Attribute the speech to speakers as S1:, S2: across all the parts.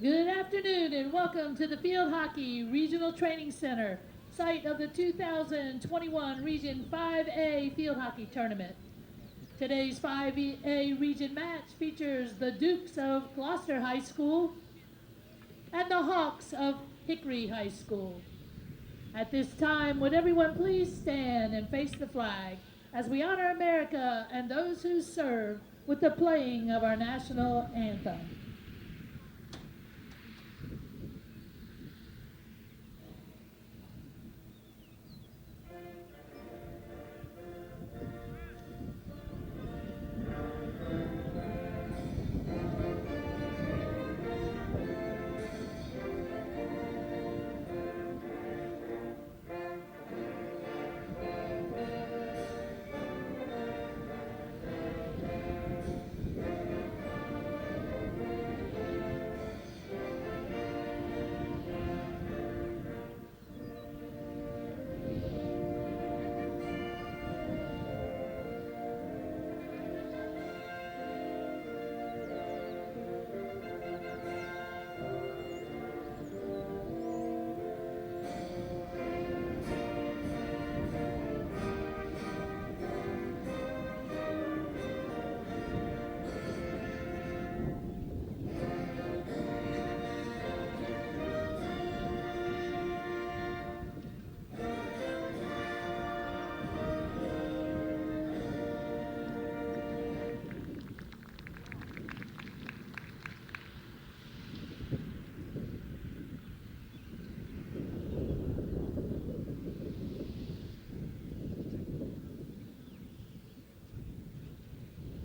S1: Good afternoon and welcome to the Field Hockey Regional Training Center, site of the 2021 Region 5A Field Hockey Tournament. Today's 5A Region match features the Dukes of Gloucester High School and the Hawks of Hickory High School. At this time, would everyone please stand and face the flag as we honor America and those who serve with the playing of our national anthem.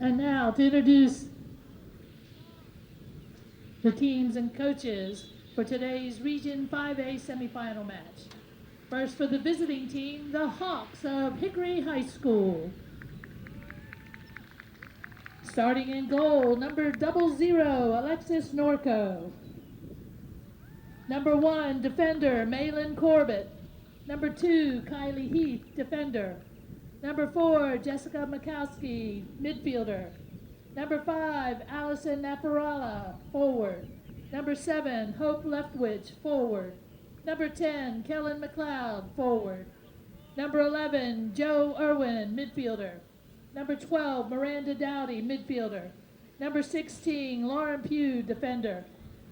S1: And now to introduce the teams and coaches for today's Region 5A semifinal match. First for the visiting team, the Hawks of Hickory High School. Starting in goal, number 00, Alexis Norco. Number 1, defender, Malin Corbett. Number 2, Kylie Heath, defender. Number 4, Jessica Mikowski, midfielder. Number 5, Allison Naparala, forward. Number 7, Hope Leftwich, forward. Number 10, Kellen McLeod, forward. Number 11, Joe Irwin, midfielder. Number 12, Miranda Dowdy, midfielder. Number 16, Lauren Pugh, defender.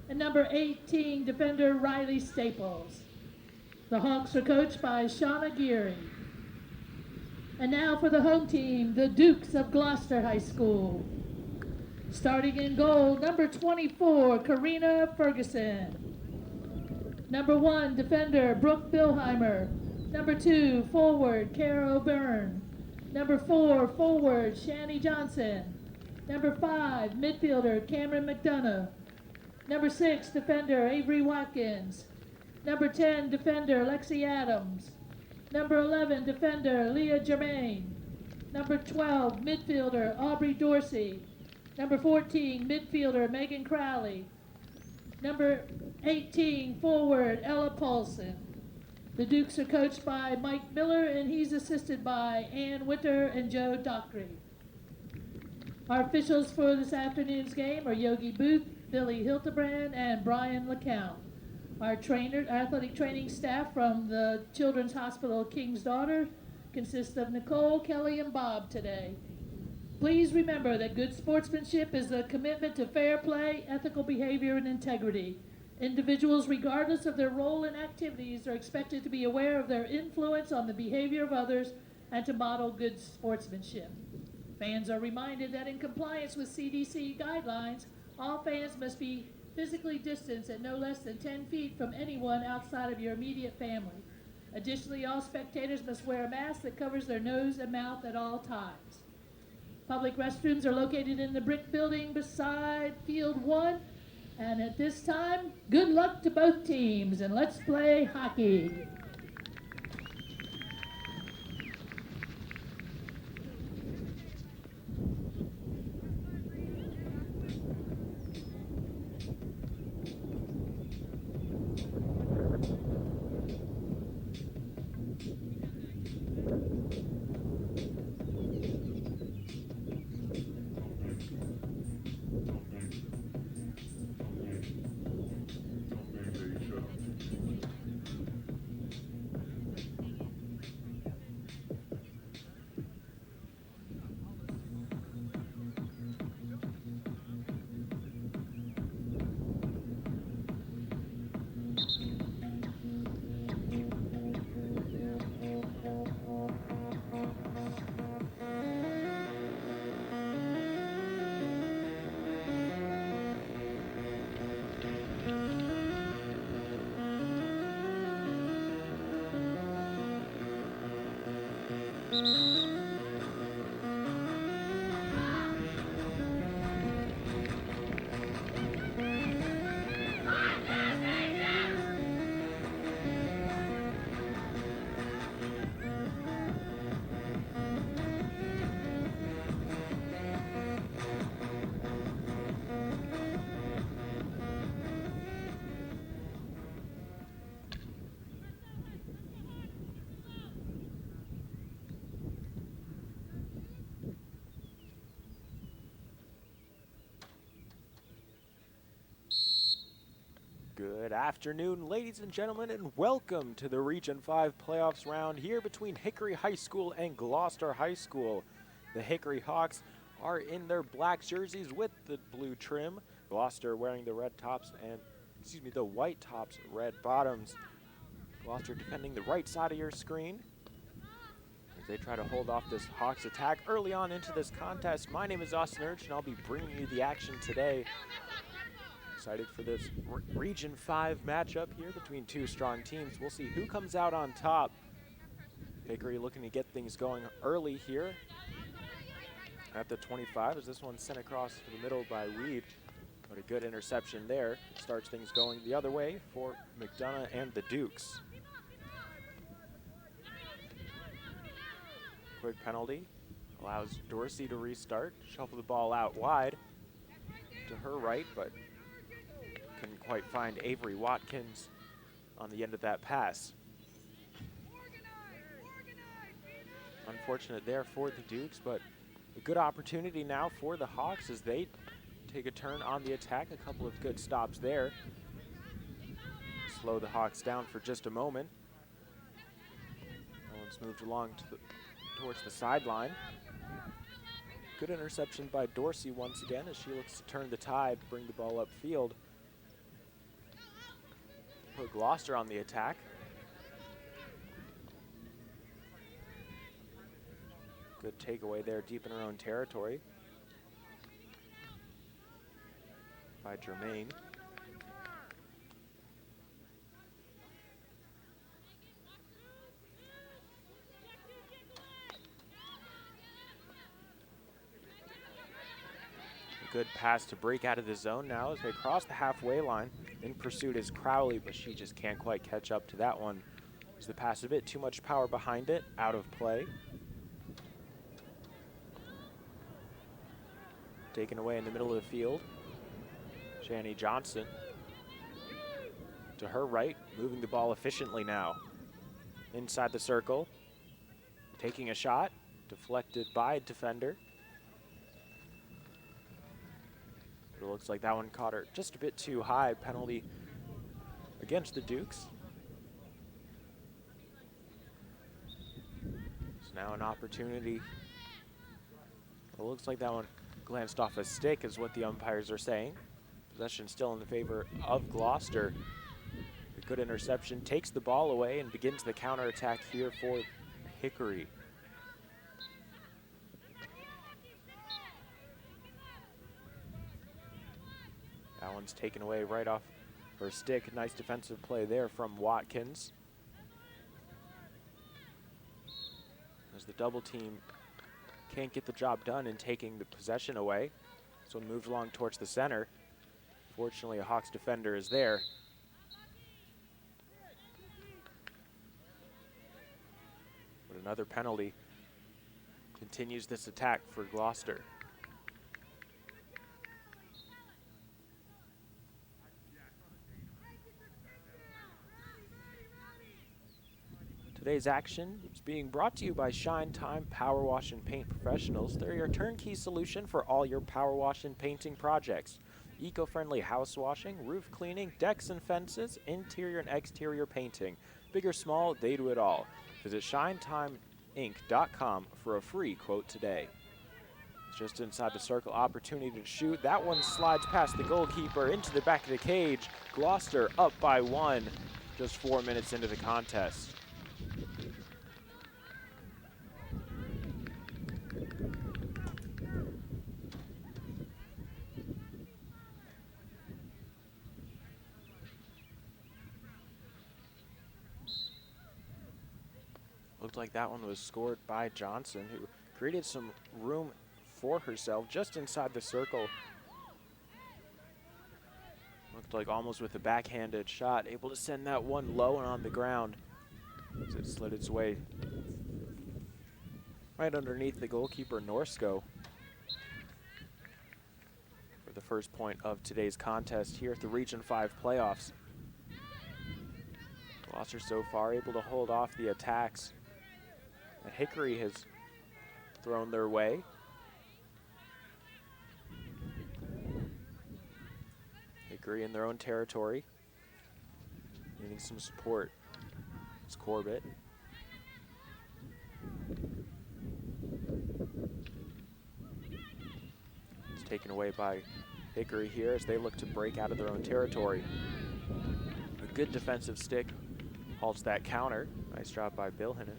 S1: And number 18, defender Riley Staples. The Hawks are coached by Shauna Geary. And now for the home team, the Dukes of Gloucester High School. Starting in goal, number 24, Karina Ferguson. Number 1, defender, Brooke Billheimer. Number 2, forward, Carol Byrne. Number 4, forward, Shani Johnson. Number 5, midfielder, Cameron McDonough. Number 6, defender, Avery Watkins. Number 10, defender, Lexi Adams. Number 11, defender, Leah Germain. Number 12, midfielder, Aubrey Dorsey. Number 14, midfielder, Megan Crowley. Number 18, forward, Ella Paulson. The Dukes are coached by Mike Miller, and he's assisted by Ann Winter and Joe Dockery. Our officials for this afternoon's game are Yogi Booth, Billy Hildebrand, and Brian LeCount. Our athletic training staff from the Children's Hospital King's Daughter consists of Nicole, Kelly, and Bob today. Please remember that good sportsmanship is a commitment to fair play, ethical behavior, and integrity. Individuals, regardless of their role in activities, are expected to be aware of their influence on the behavior of others and to model good sportsmanship. Fans are reminded that in compliance with CDC guidelines, all fans must be physically distanced at no less than 10 feet from anyone outside of your immediate family. Additionally, all spectators must wear a mask that covers their nose and mouth at all times. Public restrooms are located in the brick building beside Field 1. And at this time, good luck to both teams, and let's play hockey.
S2: Good afternoon, ladies and gentlemen, and welcome to the Region 5 playoffs round here between Hickory High School and Gloucester High School. The Hickory Hawks are in their black jerseys with the blue trim. Gloucester wearing the the white tops, red bottoms. Gloucester defending the right side of your screen as they try to hold off this Hawks attack early on into this contest. My name is Austin Urch, and I'll be bringing you the action today. Excited for this Region 5 matchup here between two strong teams. We'll see who comes out on top. Hickory looking to get things going early here at the 25 as this one's sent across to the middle by Weed. But a good interception there. Starts things going the other way for McDonough and the Dukes. Quick penalty allows Dorsey to restart. Shuffle the ball out wide to her right, but couldn't quite find Avery Watkins on the end of that pass. Unfortunate there for the Dukes, but a good opportunity now for the Hawks as they take a turn on the attack. A couple of good stops there. Slow the Hawks down for just a moment. That one's moved along towards the sideline. Good interception by Dorsey once again as she looks to turn the tide, bring the ball upfield. Put Gloucester on the attack. Good takeaway there deep in her own territory by Germain. A good pass to break out of the zone now as they cross the halfway line. In pursuit is Crowley, but she just can't quite catch up to that one. Is the pass a bit too much power behind it, out of play. Taken away in the middle of the field. Shani Johnson to her right, moving the ball efficiently now. Inside the circle, taking a shot, deflected by a defender. It looks like that one caught her just a bit too high. Penalty against the Dukes. It's now an opportunity. It looks like that one glanced off a stick is what the umpires are saying. Possession still in the favor of Gloucester. A good interception takes the ball away and begins the counterattack here for Hickory. That one's taken away right off her stick. Nice defensive play there from Watkins. As the double team can't get the job done in taking the possession away. So it moved along towards the center. Fortunately, a Hawks defender is there. But another penalty continues this attack for Gloucester. Today's action is being brought to you by Shine Time Power Wash and Paint Professionals. They're your turnkey solution for all your power wash and painting projects. Eco-friendly house washing, roof cleaning, decks and fences, interior and exterior painting. Big or small, they do it all. Visit shinetimeinc.com for a free quote today. Just inside the circle, opportunity to shoot. That one slides past the goalkeeper into the back of the cage. Gloucester up by 1, just 4 minutes into the contest. Looked like that one was scored by Johnson, who created some room for herself just inside the circle. Looked like almost with a backhanded shot, able to send that one low and on the ground as it slid its way right underneath the goalkeeper, Norsko, for the first point of today's contest here at the Region 5 playoffs. Gloucester so far able to hold off the attacks that Hickory has thrown their way. Hickory in their own territory, needing some support. It's Corbett. It's taken away by Hickory here as they look to break out of their own territory. A good defensive stick halts that counter. Nice job by Bilhinen.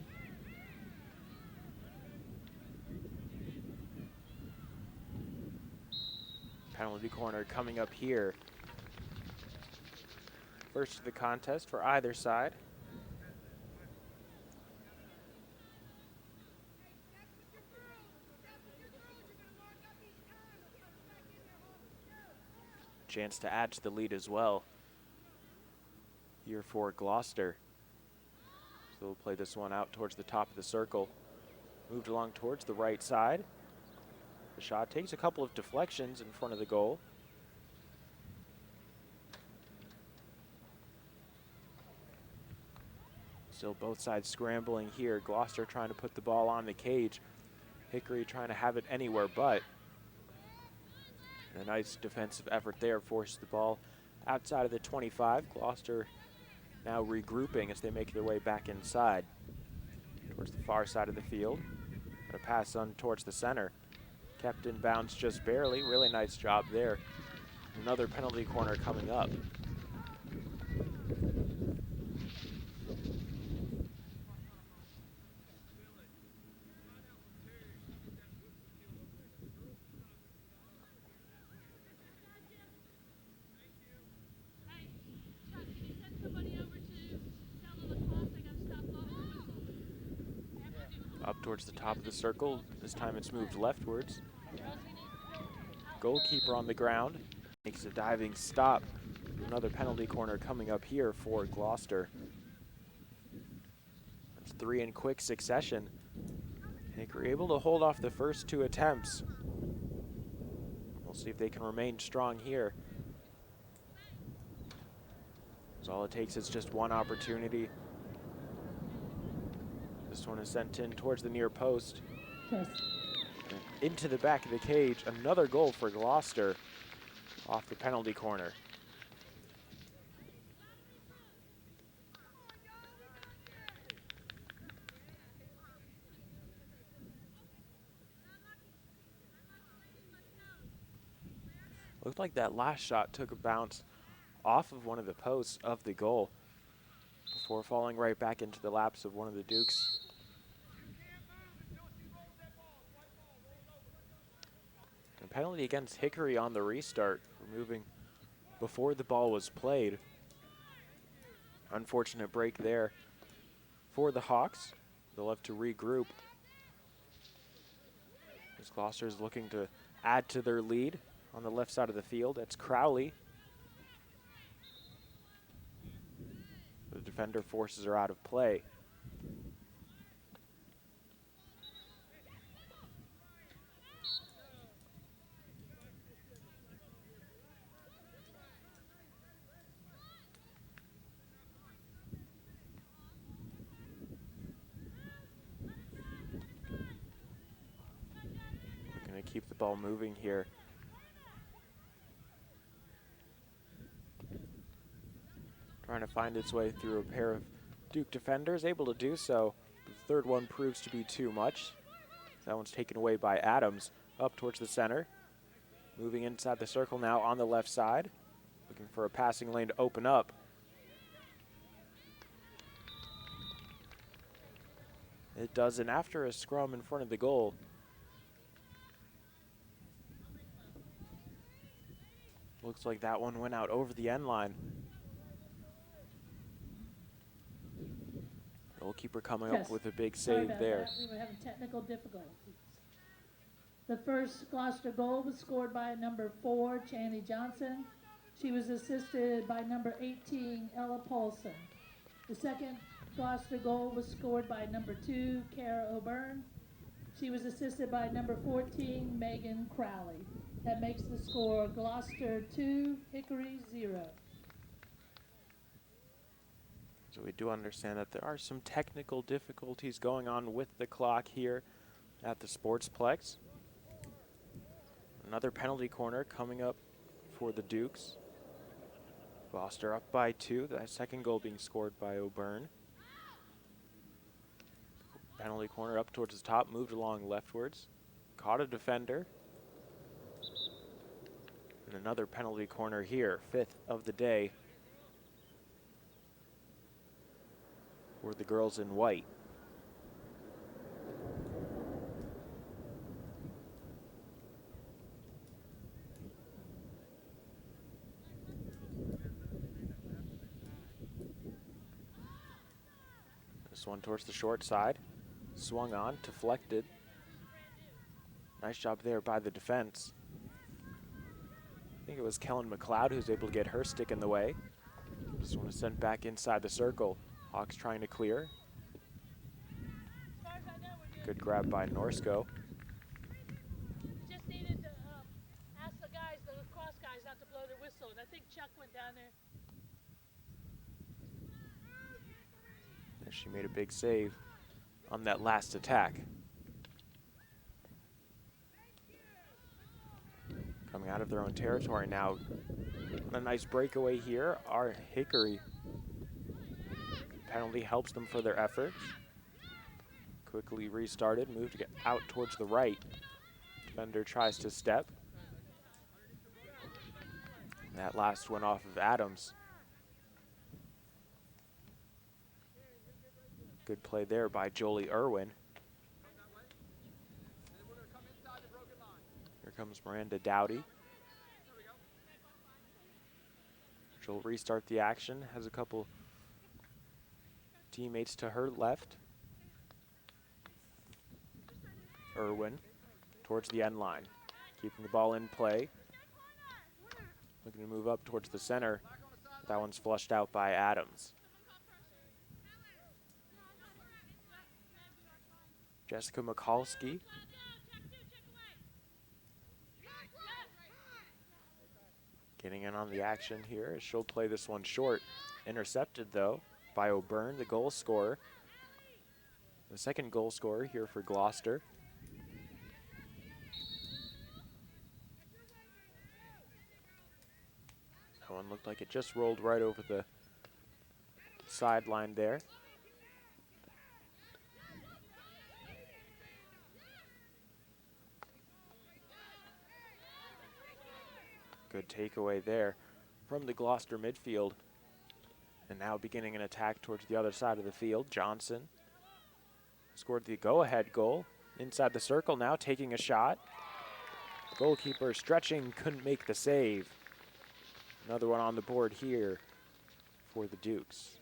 S2: Penalty corner coming up here. First of the contest for either side. Chance to add to the lead as well here for Gloucester. So we'll play this one out towards the top of the circle. Moved along towards the right side. The shot takes a couple of deflections in front of the goal. Still both sides scrambling here. Gloucester trying to put the ball on the cage. Hickory trying to have it anywhere but. And a nice defensive effort there forces the ball outside of the 25. Gloucester now regrouping as they make their way back inside towards the far side of the field. And a pass on towards the center. Kept in bounds just barely. Really nice job there. Another penalty corner coming up. Up towards the top of the circle. This time it's moved leftwards. Goalkeeper on the ground. Makes a diving stop. Another penalty corner coming up here for Gloucester. That's 3 in quick succession. Hickory able to hold off the first 2 attempts. We'll see if they can remain strong here. So all it takes is just one opportunity. This one is sent in towards the near post.
S1: Yes.
S2: Into the back of the cage. Another goal for Gloucester off the penalty corner. Looked like that last shot took a bounce off of one of the posts of the goal before falling right back into the laps of one of the Dukes. A penalty against Hickory on the restart, removing before the ball was played. Unfortunate break there for the Hawks. They'll have to regroup as Gloucester is looking to add to their lead on the left side of the field. That's Crowley. The defender forces her out of play. We're going to keep the ball moving here. Trying to find its way through a pair of Duke defenders, able to do so. The third one proves to be too much. That one's taken away by Adams, up towards the center. Moving inside the circle now on the left side. Looking for a passing lane to open up. It doesn't after a scrum in front of the goal. Looks like that one went out over the end line. Goalkeeper coming
S1: Yes.
S2: up with a big
S1: Sorry
S2: save
S1: about
S2: there.
S1: that. We were having technical difficulties. The first Gloucester goal was scored by number 4, Channy Johnson. She was assisted by number 18, Ella Paulson. The second Gloucester goal was scored by number 2, Kara O'Byrne. She was assisted by number 14, Megan Crowley. That makes the score Gloucester 2, Hickory 0.
S2: So we do understand that there are some technical difficulties going on with the clock here at the Sportsplex. Another penalty corner coming up for the Dukes. Gloucester up by 2. That second goal being scored by O'Byrne. Penalty corner up towards the top, moved along leftwards. Caught a defender. And another penalty corner here, 5th of the day for the girls in white. This one towards the short side. Swung on, deflected. Nice job there by the defense. I think it was Kellen McLeod who was able to get her stick in the way. This one is sent back inside the circle. Hawks trying to clear. Good grab by Norsko.
S1: Just needed to ask the guys, the lacrosse guys, not to blow their whistle. And I think Chuck went down there.
S2: And she made a big save on that last attack. Coming out of their own territory now. A nice breakaway here. Our Hickory penalty helps them for their efforts. Quickly restarted, moved out towards the right. Defender tries to step. That last one off of Adams. Good play there by Jolie Irwin. Here comes Miranda Dowdy. She'll restart the action, has a couple teammates to her left. Irwin towards the end line, keeping the ball in play. Looking to move up towards the center. That one's flushed out by Adams. Jessica Mikulski. Getting in on the action here. She'll play this one short. Intercepted, though, by O'Byrne, the goal scorer. The second goal scorer here for Gloucester. That one looked like it just rolled right over the sideline there. Good takeaway there from the Gloucester midfield. And now beginning an attack towards the other side of the field. Johnson scored the go-ahead goal. Inside the circle now, taking a shot. Goalkeeper stretching, couldn't make the save. Another one on the board here for the Dukes.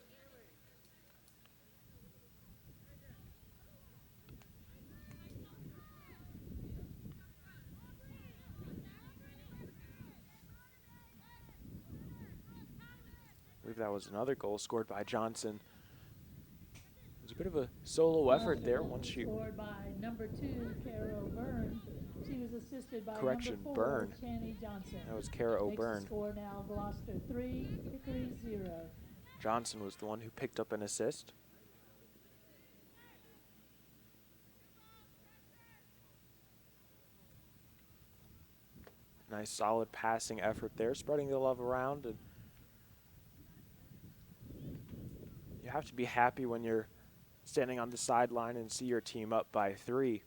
S2: I believe that was another goal scored by Johnson. It was a bit of a solo effort there once she...
S1: Scored by number 2, Kara O'Byrne. She was assisted by
S2: Correction,
S1: number 4,
S2: Byrne.
S1: Channy Johnson.
S2: That was Kara O'Byrne.
S1: Makes the score now Gloucester 3, Hickory 0.
S2: Johnson was the one who picked up an assist. Nice solid passing effort there, spreading the love around. And you have to be happy when you're standing on the sideline and see your team up by 3.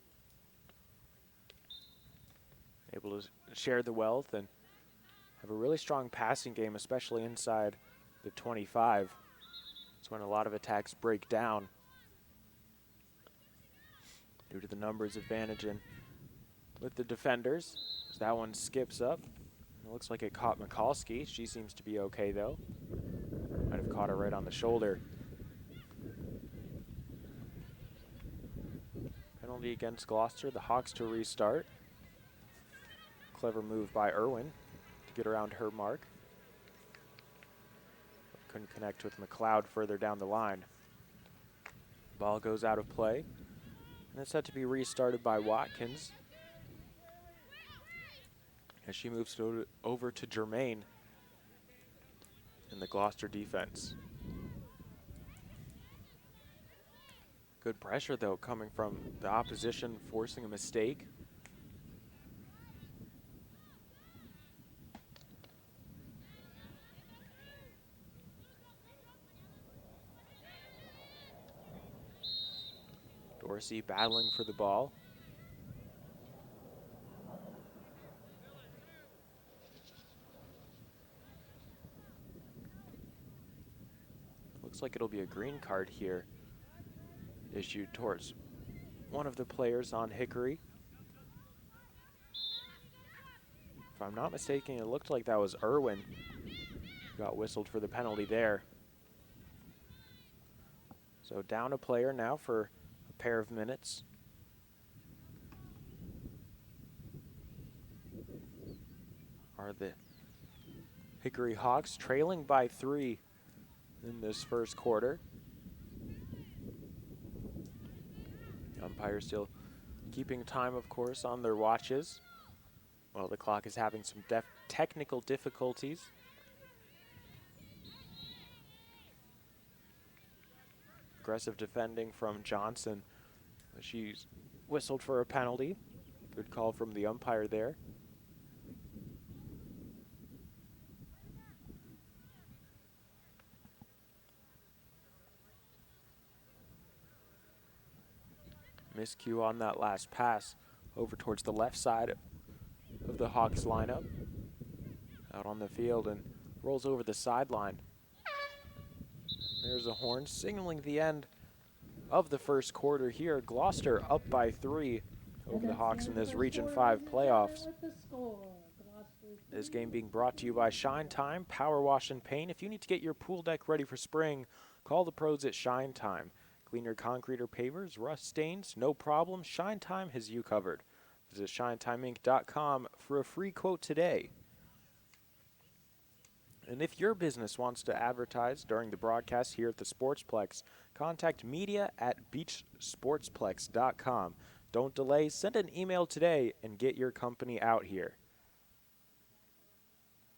S2: Able to share the wealth and have a really strong passing game, especially inside the 25. That's when a lot of attacks break down due to the numbers advantage. And with the defenders, as that one skips up. It looks like it caught Mikulski. She seems to be okay, though. Might have caught her right on the shoulder. penalty against Gloucester. The Hawks to restart. Clever move by Irwin to get around her mark. Couldn't connect with McLeod further down the line. Ball goes out of play. And it's set to be restarted by Watkins as she moves over to Germain in the Gloucester defense. Good pressure, though, coming from the opposition, forcing a mistake. Dorsey battling for the ball. Looks like it'll be a green card here issued towards one of the players on Hickory. If I'm not mistaken, it looked like that was Irwin who got whistled for the penalty there. So down a player now for a pair of minutes. Are the Hickory Hawks trailing by 3 in this first quarter. The umpire still keeping time, of course, on their watches. Well, the clock is having some technical difficulties. Aggressive defending from Johnson. She's whistled for a penalty. Good call from the umpire there. Miscue on that last pass over towards the left side of the Hawks lineup. Out on the field and rolls over the sideline. There's a horn signaling the end of the first quarter here. Gloucester up by 3 over the Hawks in this Region 5 playoffs. This game being brought to you by Shine Time Power Wash and Paint. If you need to get your pool deck ready for spring, call the pros at Shine Time. Clean your concrete or pavers, rust stains, no problem. Shine Time has you covered. Visit ShineTimeInc.com for a free quote today. And if your business wants to advertise during the broadcast here at the Sportsplex, contact media@beachsportsplex.com. Don't delay, send an email today and get your company out here.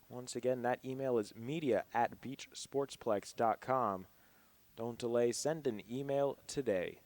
S2: Once again, that email is media@beachsportsplex.com. Don't delay, send an email today.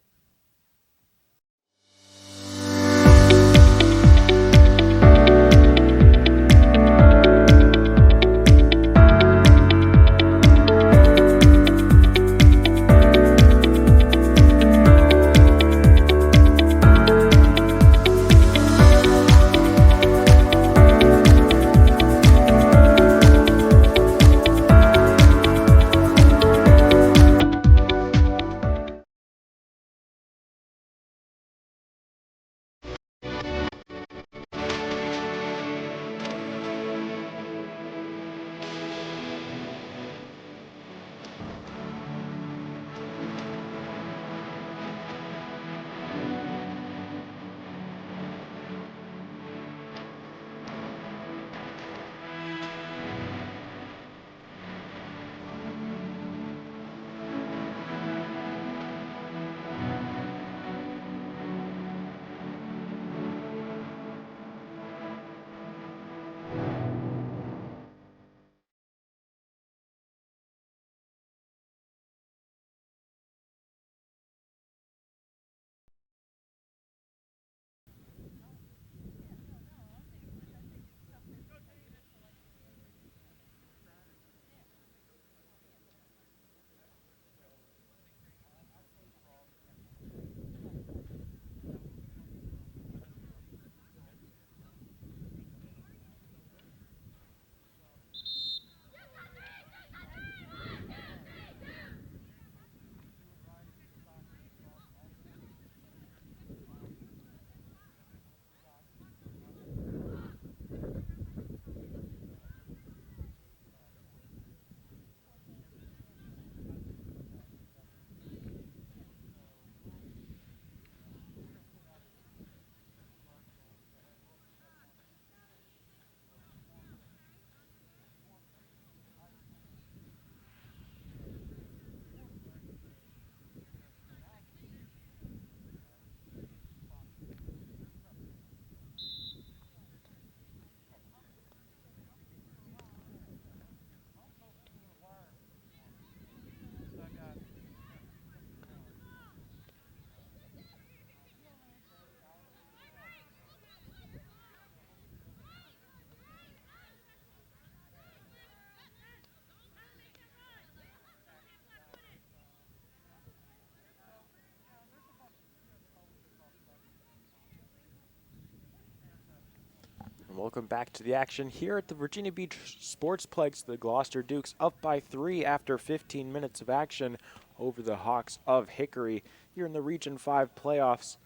S2: Welcome back to the action here at the Virginia Beach Sportsplex. The Gloucester Dukes up by 3 after 15 minutes of action over the Hawks of Hickory here in the Region 5 playoffs.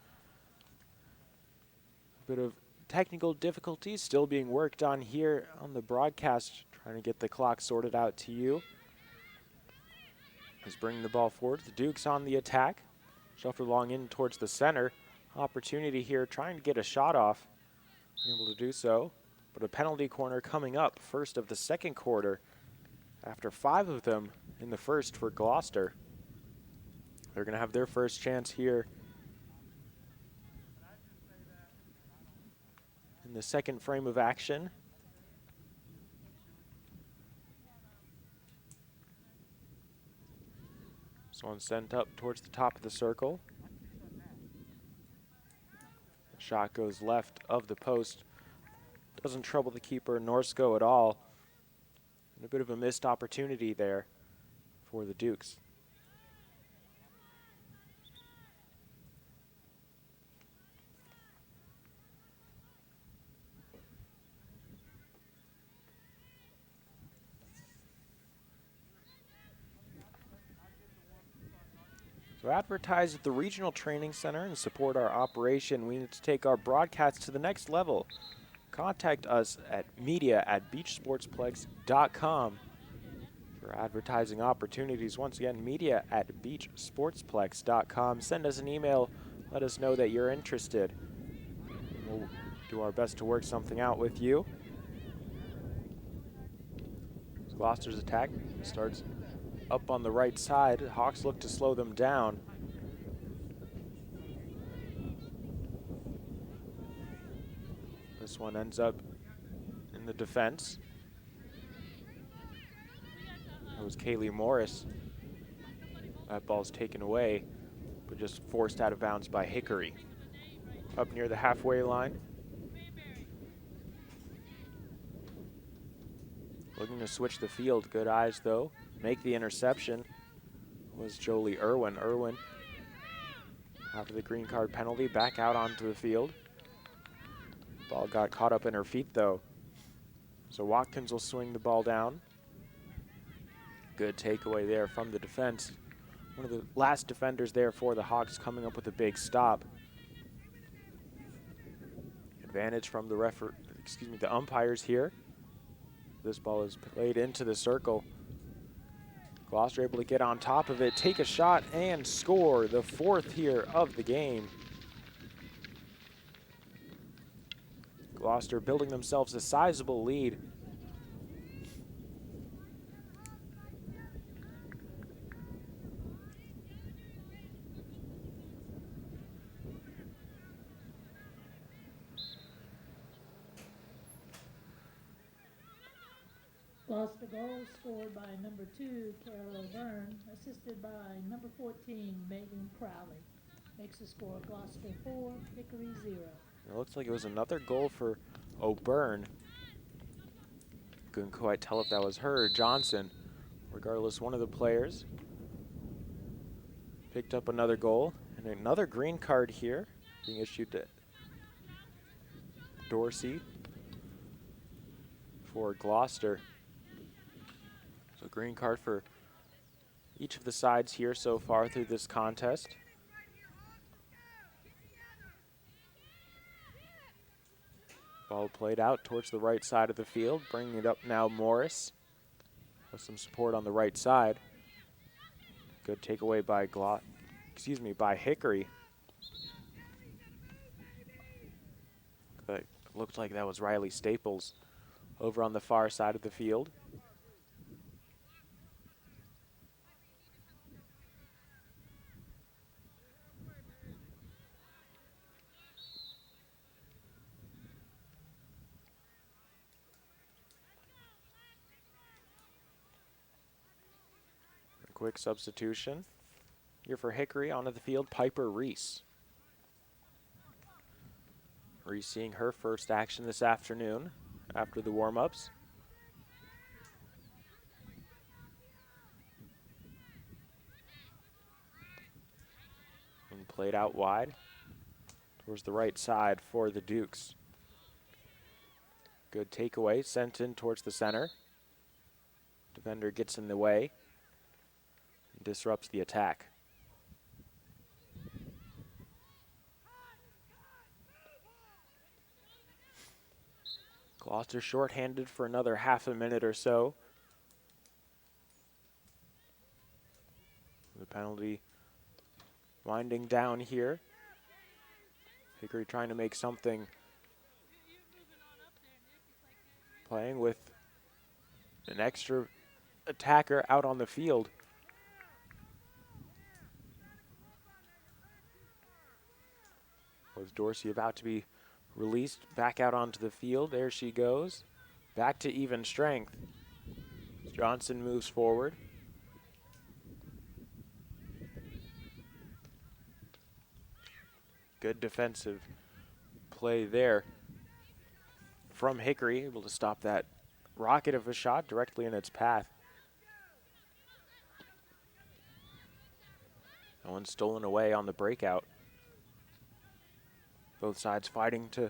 S2: A bit of technical difficulties still being worked on here on the broadcast, trying to get the clock sorted out to you. Is bringing the ball forward. The Dukes on the attack. Shuffled along in towards the center. Opportunity here trying to get a shot off. Able to do so, but a penalty corner coming up first of the second quarter after 5 of them in the first for Gloucester. They're going to have their first chance here in the second frame of action. This one sent up towards the top of the circle. Shot goes left of the post. Doesn't trouble the keeper, Norsko, at all. And a bit of a missed opportunity there for the Dukes. To advertise at the Regional Training Center and support our operation, we need to take our broadcast to the next level. Contact us at media@beachsportsplex.com for advertising opportunities. Once again, media@beachsportsplex.com. Send us an email. Let us know that you're interested. We'll do our best to work something out with you. Gloucester's attack starts up on the right side. Hawks look to slow them down. This one ends up in the defense. That was Kaylee Morris. That ball's taken away, but just forced out of bounds by Hickory. Up near the halfway line. Looking to switch the field. Good eyes, though. Make the interception was Jolie Irwin. Irwin, after the green card penalty, back out onto the field. Ball got caught up in her feet, though. So Watkins will swing the ball down. Good takeaway there from the defense. One of the last defenders there for the Hawks coming up with a big stop. Advantage from the the umpires here. This ball is played into the circle. Gloucester able to get on top of it, take a shot, and score the 4th here of the game. Gloucester building themselves a sizable lead.
S1: Gloucester goal scored by number 2, Carol O'Byrne, assisted by number 14, Megan Crowley. Makes the score Gloucester 4, Hickory 0.
S2: It looks like it was another goal for O'Byrne. Couldn't quite tell if that was her or Johnson. Regardless, one of the players picked up another goal. And another green card here being issued to Dorsey for Gloucester. So green card for each of the sides here so far through this contest. Ball played out towards the right side of the field, bringing it up now Morris. With some support on the right side. Good takeaway by by Hickory. It looked like that was Riley Staples over on the far side of the field. Quick substitution here for Hickory. Onto the field, Piper Reese. Reese seeing her first action this afternoon after the warm-ups. And played out wide towards the right side for the Dukes. Good takeaway, sent in towards the center. Defender gets in the way and disrupts the attack. Gloucester shorthanded for another half a minute or so. The penalty winding down here. Hickory trying to make something, playing with an extra attacker out on the field. With Dorsey about to be released back out onto the field. There she goes. Back to even strength. Johnson moves forward. Good defensive play there from Hickory, able to stop that rocket of a shot directly in its path. That one stolen away on the breakout. Both sides fighting to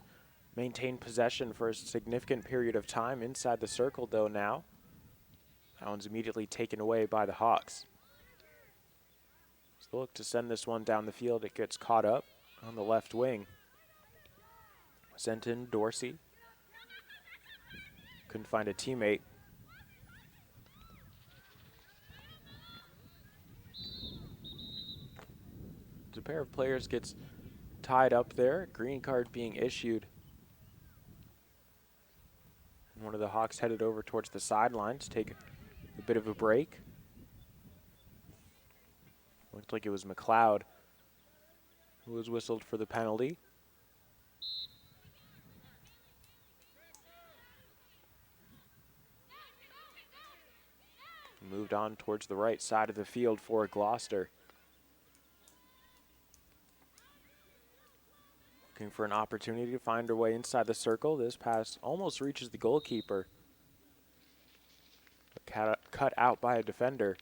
S2: maintain possession for a significant period of time inside the circle though now. That one's immediately taken away by the Hawks. So they'll look to send this one down the field. It gets caught up on the left wing. Sent in Dorsey. Couldn't find a teammate. The pair of players gets tied up there. Green card being issued. And one of the Hawks headed over towards the sideline to take a bit of a break. Looked like it was McLeod who was whistled for the penalty. Moved on towards the right side of the field for Gloucester. Looking for an opportunity to find her way inside the circle. This pass almost reaches the goalkeeper. Cut out by a defender.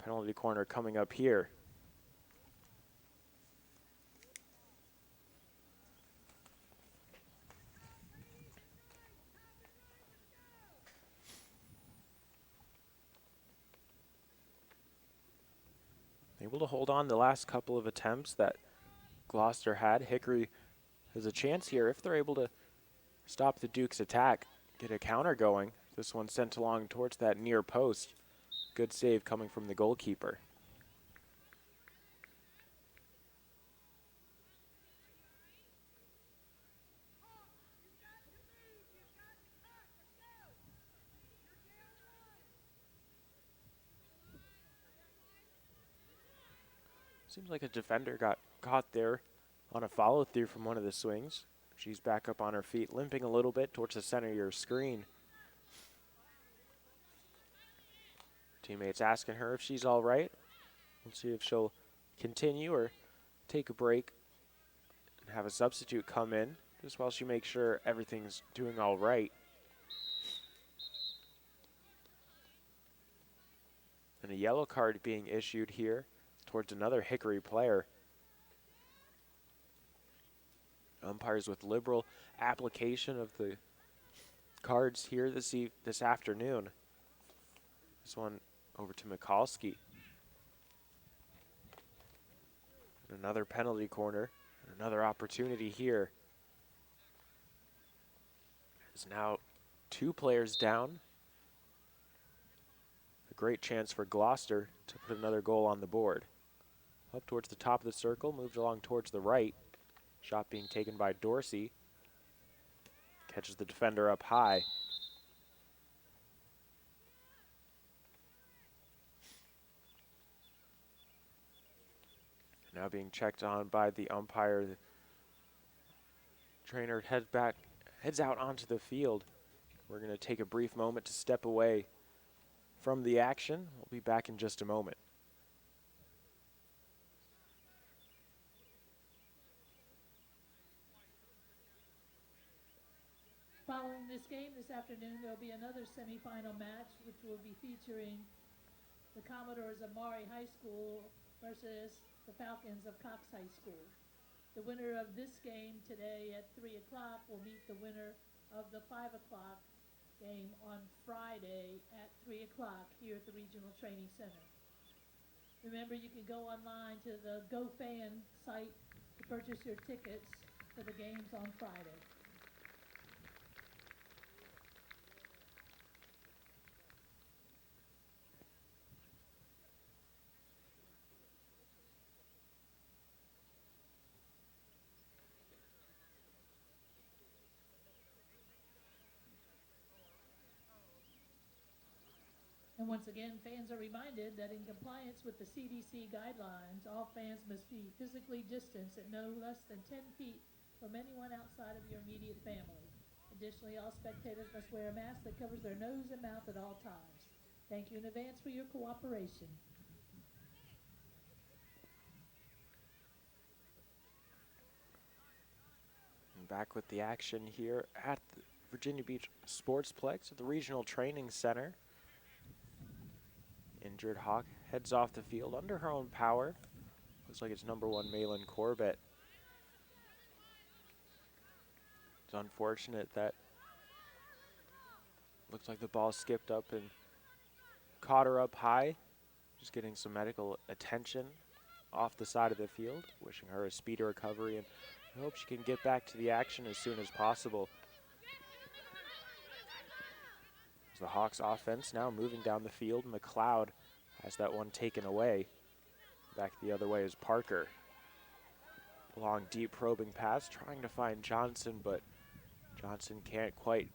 S2: Penalty corner coming up here. Able to hold on the last couple of attempts that Gloucester had. Hickory has a chance here if they're able to stop the Duke's attack, get a counter going. This one sent along towards that near post. Good save coming from the goalkeeper. Seems like a defender got caught there on a follow-through from one of the swings. She's back up on her feet, limping a little bit towards the center of your screen. Teammates asking her if she's all right. We'll see if she'll continue or take a break and have a substitute come in just while she makes sure everything's doing all right. And a yellow card being issued here towards another Hickory player. Umpires with liberal application of the cards here this afternoon. This one over to Mikulski. Another penalty corner. Another opportunity here. There's now 2 players down. A great chance for Gloucester to put another goal on the board. Up towards the top of the circle, moved along towards the right. Shot being taken by Dorsey. Catches the defender up high. Now being checked on by the umpire. The trainer heads out onto the field. We're going to take a brief moment to step away from the action. We'll be back in just a moment.
S1: Following this game this afternoon, there will be another semifinal match, which will be featuring the Commodores of Maury High School versus the Falcons of Cox High School. The winner of this game today at 3 o'clock will meet the winner of the 5 o'clock game on Friday at 3 o'clock here at the Regional Training Center. Remember, you can go online to the GoFan site to purchase your tickets for the games on Friday. And once again, fans are reminded that in compliance with the CDC guidelines, all fans must be physically distanced at no less than 10 feet from anyone outside of your immediate family. Additionally, all spectators must wear a mask that covers their nose and mouth at all times. Thank you in advance for your cooperation.
S2: And back with the action here at the Virginia Beach Sportsplex at the Regional Training Center. Injured Hawk heads off the field under her own power. Looks like it's number 1, Malin Corbett. It's unfortunate that looks like the ball skipped up and caught her up high. Just getting some medical attention off the side of the field. Wishing her a speedy recovery, and I hope she can get back to the action as soon as possible. As the Hawks offense now moving down the field, McLeod has that one taken away. Back the other way is Parker. Long, deep probing pass, trying to find Johnson, but Johnson can't quite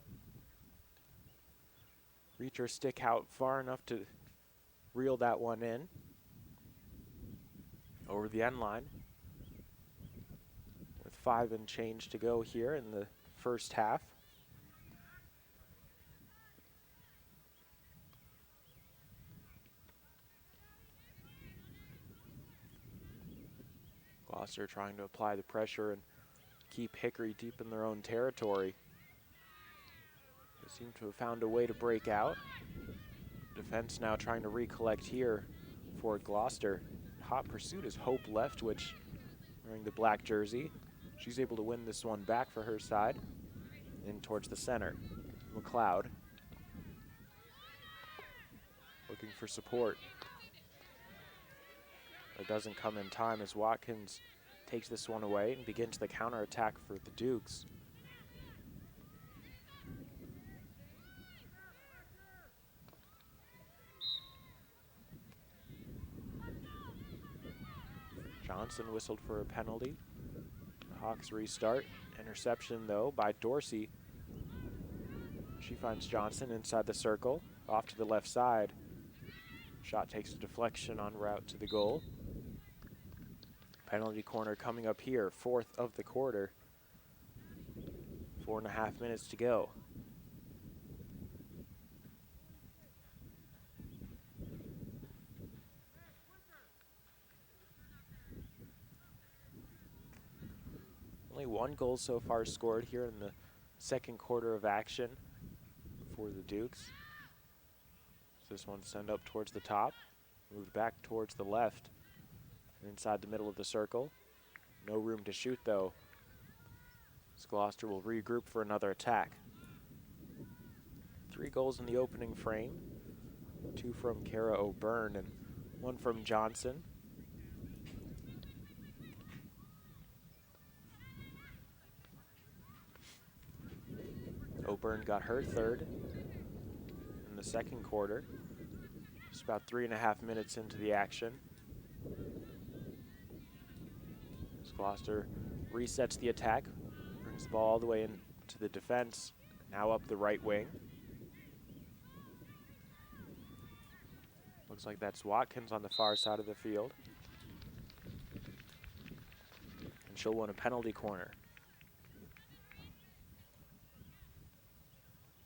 S2: reach her stick out far enough to reel that one in. Over the end line with 5 and change to go here in the first half. Gloucester trying to apply the pressure and keep Hickory deep in their own territory. They seem to have found a way to break out. Defense now trying to recollect here for Gloucester. Hot pursuit is Hope Leftwich wearing the black jersey. She's able to win this one back for her side. In towards the center. McLeod looking for support. It doesn't come in time as Watkins takes this one away and begins the counterattack for the Dukes. Johnson whistled for a penalty. The Hawks restart. Interception though by Dorsey. She finds Johnson inside the circle, off to the left side. Shot takes a deflection en route to the goal. Penalty corner coming up here, 4th of the quarter. 4.5 minutes to go. Only 1 goal so far scored here in the second quarter of action for the Dukes. This one sent up towards the top, moved back towards the left, and inside the middle of the circle. No room to shoot though. As Gloucester will regroup for another attack. 3 goals in the opening frame, 2 from Kara O'Byrne and 1 from Johnson. O'Byrne got her 3rd in the second quarter. Just about 3.5 minutes into the action. As Gloucester resets the attack, brings the ball all the way into the defense, now up the right wing. Looks like that's Watkins on the far side of the field. And she'll win a penalty corner.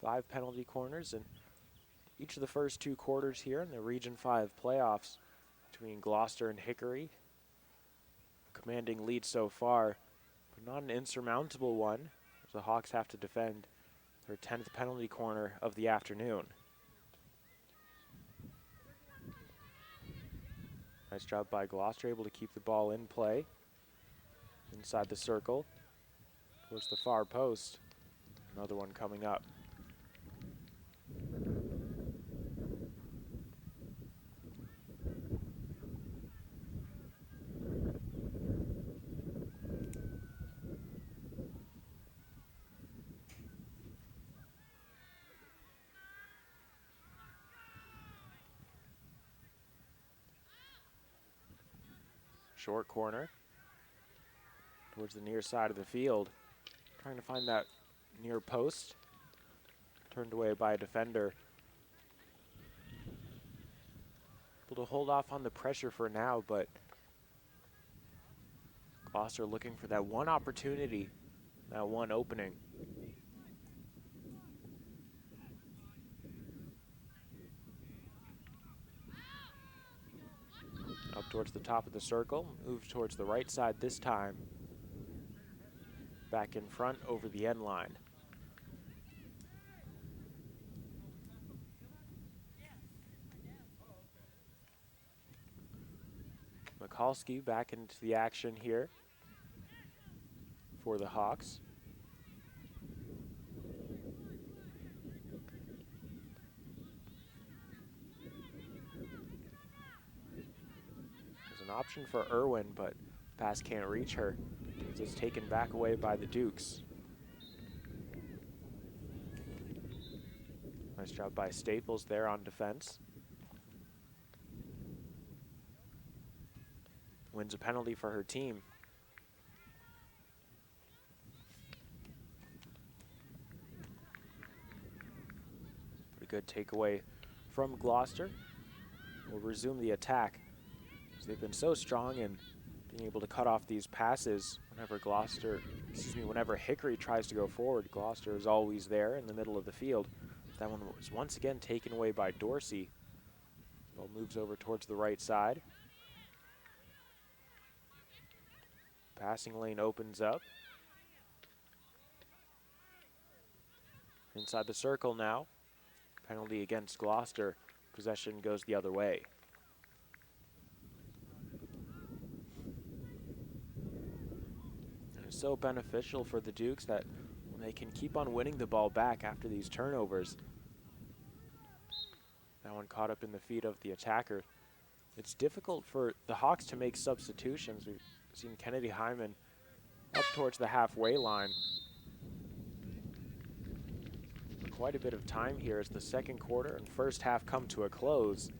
S2: 5 penalty corners in each of the first 2 quarters here in the Region 5 playoffs between Gloucester and Hickory. A commanding lead so far, but not an insurmountable one, as the Hawks have to defend their 10th penalty corner of the afternoon. Nice job by Gloucester, able to keep the ball in play inside the circle towards the far post. Another one coming up. Short corner towards the near side of the field. Trying to find that near post. Turned away by a defender. Able to hold off on the pressure for now, but Gloucester looking for that one opportunity, that one opening. Up towards the top of the circle, move towards the right side this time. Back in front over the end line. Mikulski back into the action here for the Hawks. There's an option for Irwin, but pass can't reach her. It's taken back away by the Dukes. Nice job by Staples there on defense. Wins a penalty for her team. Pretty good takeaway from Gloucester. We'll resume the attack. They've been so strong in being able to cut off these passes whenever Hickory tries to go forward. Gloucester is always there in the middle of the field. That one was once again taken away by Dorsey. Ball moves over towards the right side. Passing lane opens up. Inside the circle now. Penalty against Gloucester. Possession goes the other way. And it's so beneficial for the Dukes that when they can keep on winning the ball back after these turnovers. That one caught up in the feet of the attacker. It's difficult for the Hawks to make substitutions. We've seen Kennedy Hyman up towards the halfway line. For quite a bit of time here as the second quarter and first half come to a close.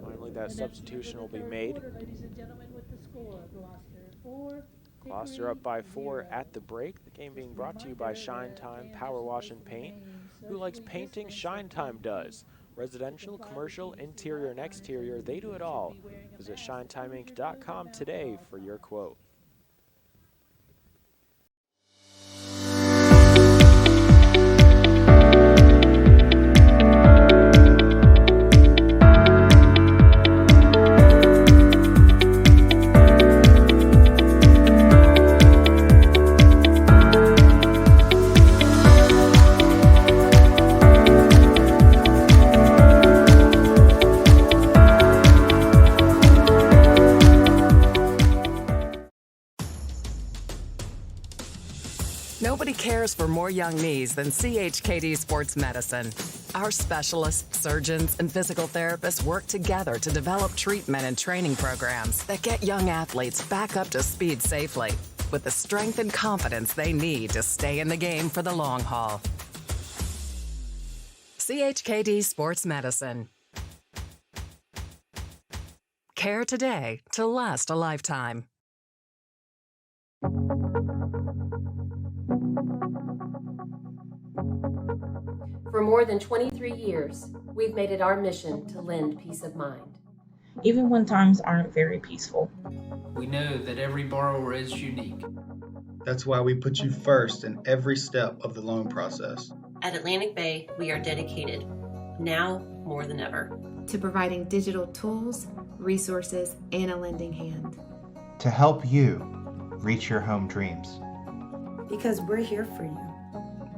S2: Finally, that substitution will be made.
S1: Quarter, ladies and gentlemen, with the score, Gloucester 4,
S2: Gloucester up by 4 at the break. The game being brought to you by Shine Time Power Wash and Paint. Who likes painting? Shine Time does. Residential, commercial, interior, and exterior, they do it all. Visit ShineTimeInc.com today for your quote.
S3: Nobody cares for more young knees than CHKD Sports Medicine. Our specialists, surgeons, and physical therapists work together to develop treatment and training programs that get young athletes back up to speed safely with the strength and confidence they need to stay in the game for the long haul. CHKD Sports Medicine. Care today to last a lifetime.
S4: For more than 23 years, we've made it our mission to lend peace of mind.
S5: Even when times aren't very peaceful.
S6: We know that every borrower is unique.
S7: That's why we put you first in every step of the loan process.
S4: At Atlantic Bay, we are dedicated, now more than ever,
S8: to providing digital tools, resources, and a lending hand.
S9: To help you reach your home dreams.
S10: Because we're here for you.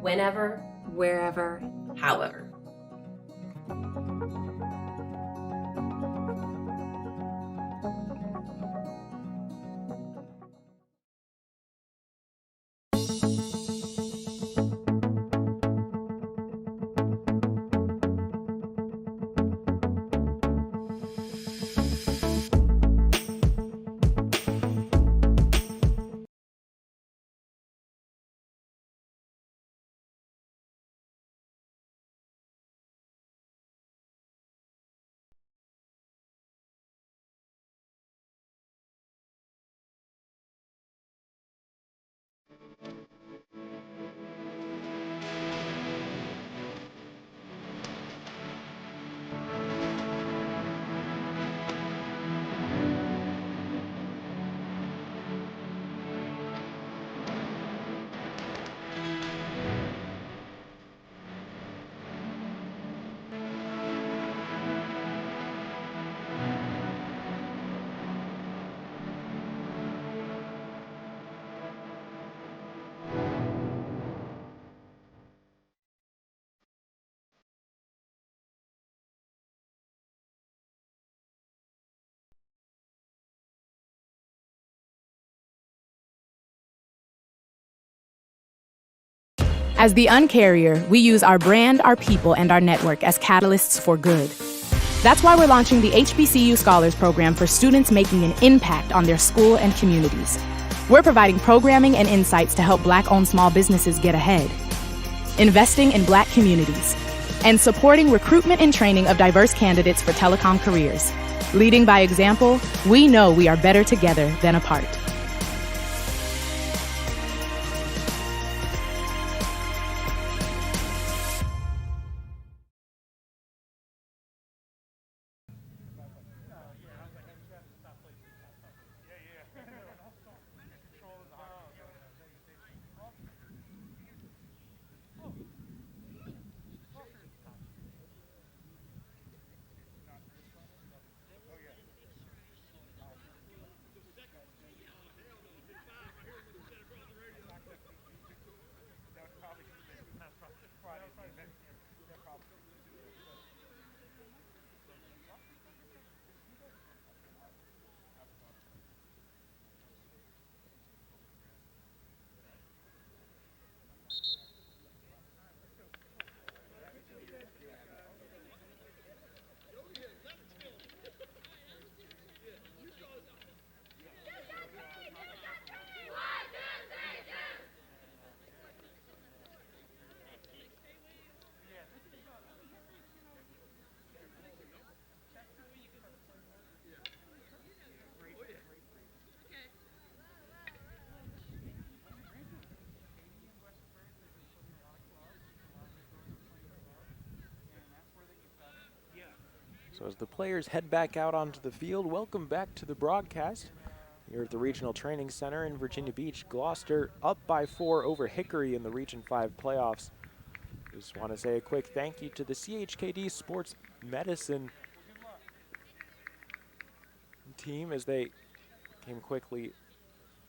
S4: Whenever,
S8: Wherever,
S4: however.
S11: As the Uncarrier, we use our brand, our people, and our network as catalysts for good. That's why we're launching the HBCU Scholars Program for students making an impact on their school and communities. We're providing programming and insights to help Black-owned small businesses get ahead, investing in Black communities, and supporting recruitment and training of diverse candidates for telecom careers. Leading by example, we know we are better together than apart.
S2: So as the players head back out onto the field, welcome back to the broadcast. Here at the Regional Training Center in Virginia Beach, Gloucester up by 4 over Hickory in the Region 5 playoffs. Just want to say a quick thank you to the CHKD Sports Medicine team as they came quickly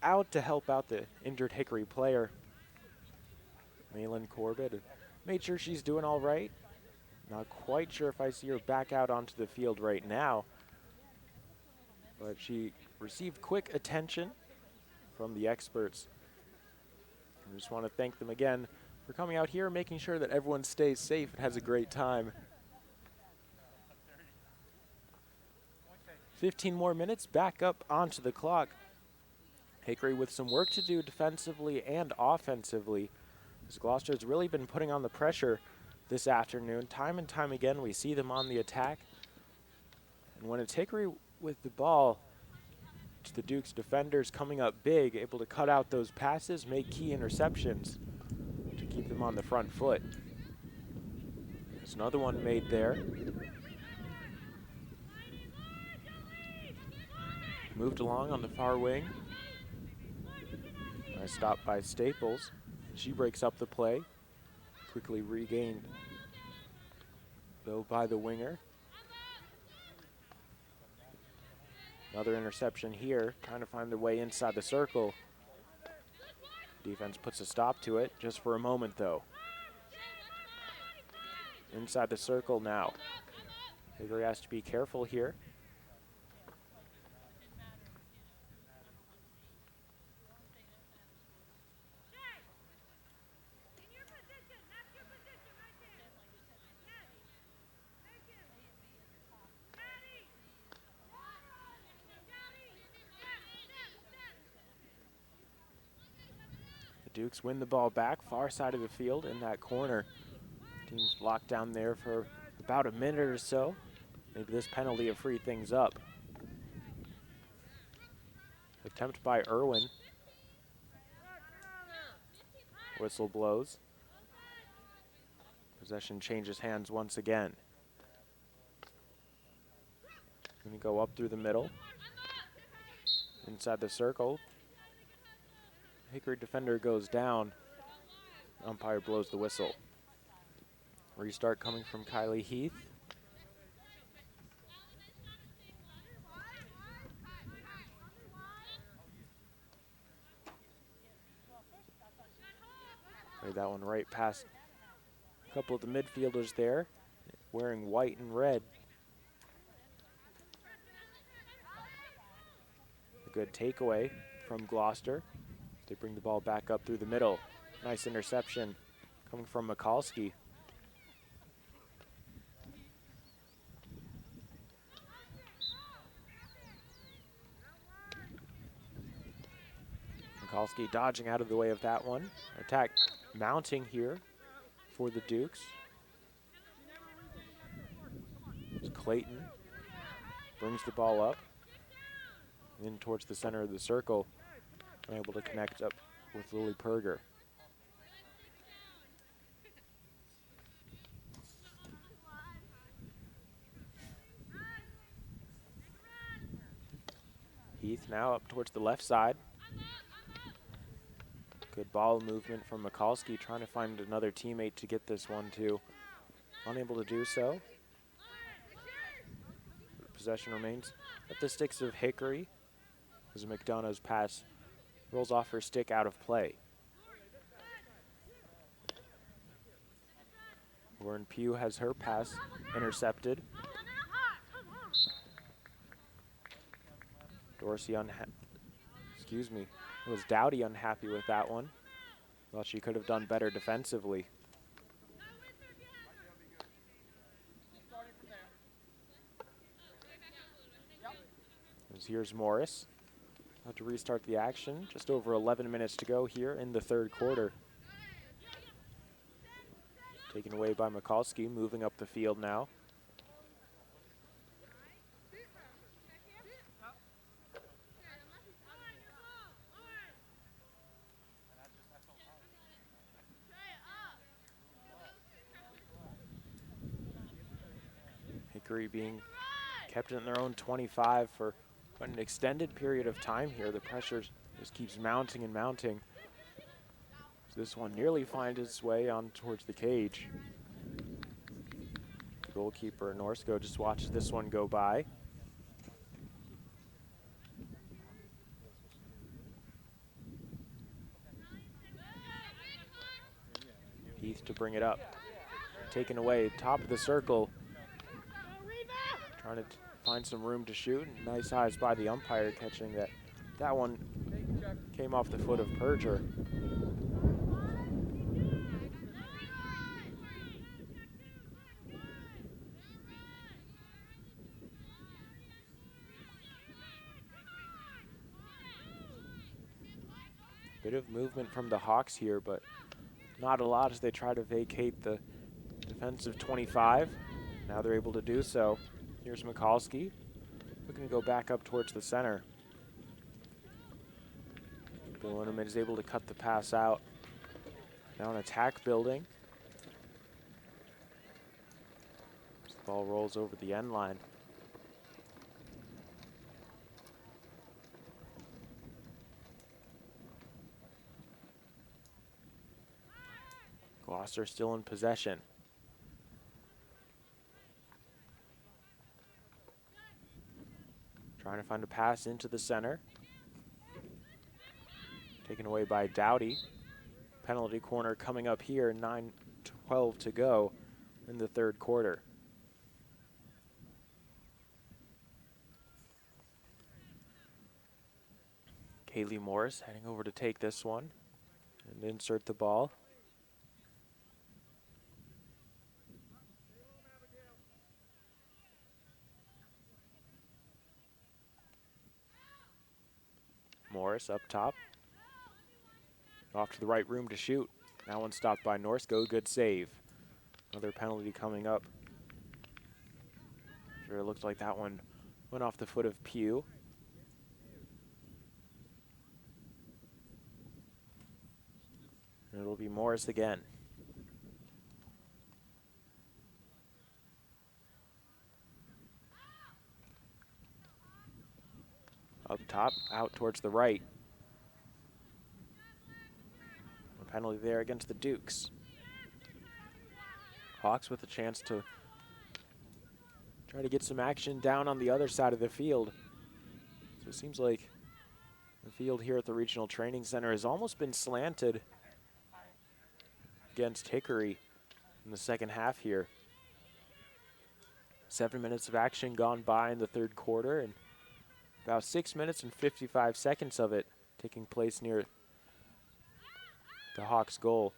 S2: out to help out the injured Hickory player. Malin Corbett made sure she's doing all right. Not quite sure if I see her back out onto the field right now, but she received quick attention from the experts. I just want to thank them again for coming out here, making sure that everyone stays safe and has a great time. 15 more minutes, back up onto the clock. Hickory with some work to do defensively and offensively, as Gloucester's really been putting on the pressure this afternoon. Time and time again, we see them on the attack. And when it's Hickory with the ball, it's the Duke's defenders coming up big, able to cut out those passes, make key interceptions to keep them on the front foot. There's another one made there. Moved along on the far wing. Nice stop by Staples. She breaks up the play. Quickly regained, though, by the winger. Another interception here, trying to find their way inside the circle. Defense puts a stop to it, just for a moment, though. Inside the circle now. Hickory has to be careful here. Dukes win the ball back, far side of the field in that corner. Team's locked down there for about a minute or so. Maybe this penalty will free things up. Attempt by Irwin. Whistle blows. Possession changes hands once again. Going to go up through the middle. Inside the circle. Hickory defender goes down. Umpire blows the whistle. Restart coming from Kylie Heath. Played that one right past a couple of the midfielders there, wearing white and red. A good takeaway from Gloucester. They bring the ball back up through the middle. Nice interception coming from Mikulski. Mikulski dodging out of the way of that one. Attack mounting here for the Dukes. It's Clayton brings the ball up, in towards the center of the circle, unable to connect up with Lily Perger. Heath now up towards the left side. Good ball movement from Mikulski, trying to find another teammate to get this one to. Unable to do so. Possession remains at the sticks of Hickory as McDonough's pass rolls off her stick out of play. Lauren Pugh has her pass intercepted. Dorsey was Dowdy unhappy with that one. Thought she could have done better defensively. As here's Morris. Have to restart the action. Just over 11 minutes to go here in the third quarter. Taken away by Mikulski, moving up the field now. Hickory being kept in their own 25 for an extended period of time here. The pressure just keeps mounting and mounting. So this one nearly finds its way on towards the cage. The goalkeeper, Norsko, just watches this one go by. Heath to bring it up. Taken away, top of the circle. Trying to find some room to shoot. Nice eyes by the umpire catching that. That one came off the foot of Perger. Bit of movement from the Hawks here, but not a lot as they try to vacate the defensive 25. Now they're able to do so. Here's Mikulski, looking to go back up towards the center. Bill Linneman is able to cut the pass out. Now an attack building. As the ball rolls over the end line. Gloucester still in possession. Trying to find a pass into the center. Taken away by Dowdy. Penalty corner coming up here, 9:12 to go in the third quarter. Kaylee Morris heading over to take this one and insert the ball. Morris up top. Off to the right room to shoot. That one stopped by Norsko. Good save. Another penalty coming up. Sure, it looked like that one went off the foot of Pugh. It'll be Morris again. Up top, out towards the right. A penalty there against the Dukes. Hawks with a chance to try to get some action down on the other side of the field. So it seems like the field here at the Regional Training Center has almost been slanted against Hickory in the second half here. 7 minutes of action gone by in the third quarter, and about 6 minutes and 55 seconds of it taking place near the Hawks' goal.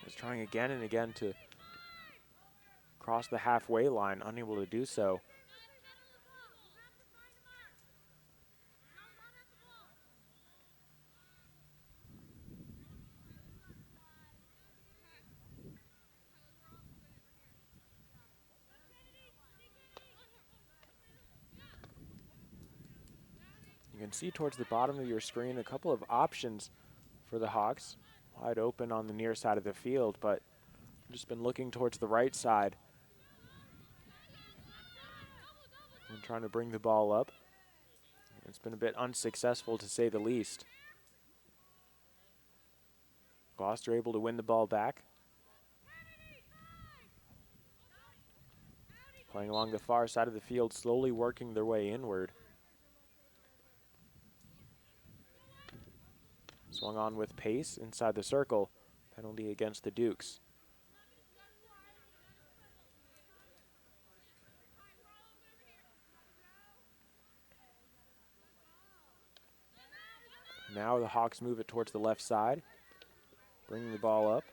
S2: Is trying again and again to cross the halfway line, unable to do so. You can see towards the bottom of your screen a couple of options for the Hawks. Wide open on the near side of the field, but just been looking towards the right side and trying to bring the ball up. It's been a bit unsuccessful, to say the least. Gloucester able to win the ball back. Playing along the far side of the field, slowly working their way inward. Swung on with pace inside the circle. Penalty against the Dukes. Now the Hawks move it towards the left side, bringing the ball up.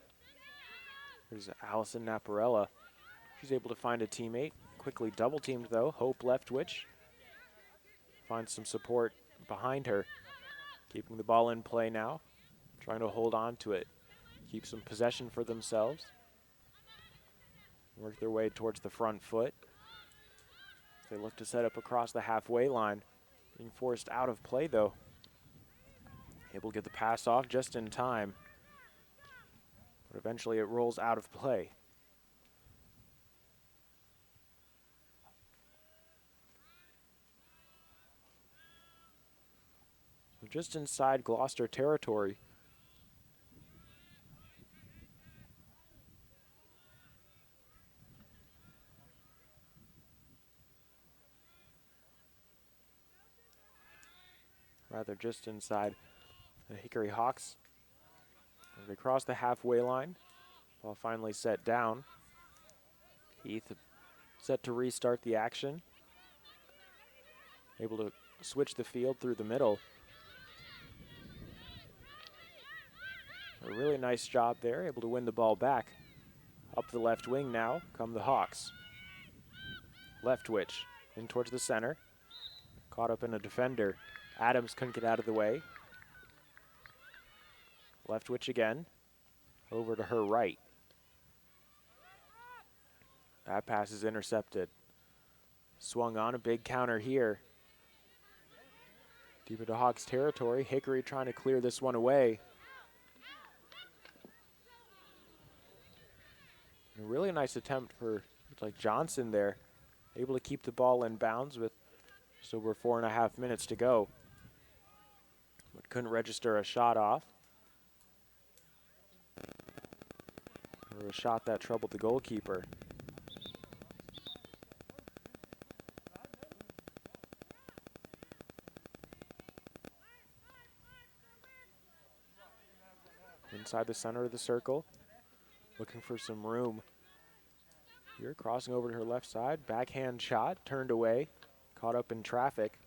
S2: There's Allison Naparella. She's able to find a teammate. Quickly double teamed though. Hope Leftwich finds some support behind her. Keeping the ball in play now, trying to hold on to it. Keep some possession for themselves. Work their way towards the front foot. They look to set up across the halfway line. Being forced out of play though. Able to get the pass off just in time. But eventually it rolls out of play. So just inside Gloucester territory. Rather just inside the Hickory Hawks. As they cross the halfway line, ball finally set down. Heath set to restart the action. Able to switch the field through the middle. A really nice job there, able to win the ball back. Up the left wing now come the Hawks. Leftwich in towards the center. Caught up in a defender. Adams couldn't get out of the way. Leftwich again. Over to her right. That pass is intercepted. Swung on, a big counter here. Deep into Hawks territory. Hickory trying to clear this one away. A really nice attempt for Johnson there. Able to keep the ball in bounds with just over 4.5 minutes to go. But couldn't register a shot off. Or a shot that troubled the goalkeeper. Inside the center of the circle. Looking for some room. Here, crossing over to her left side. Backhand shot, turned away. Caught up in traffic.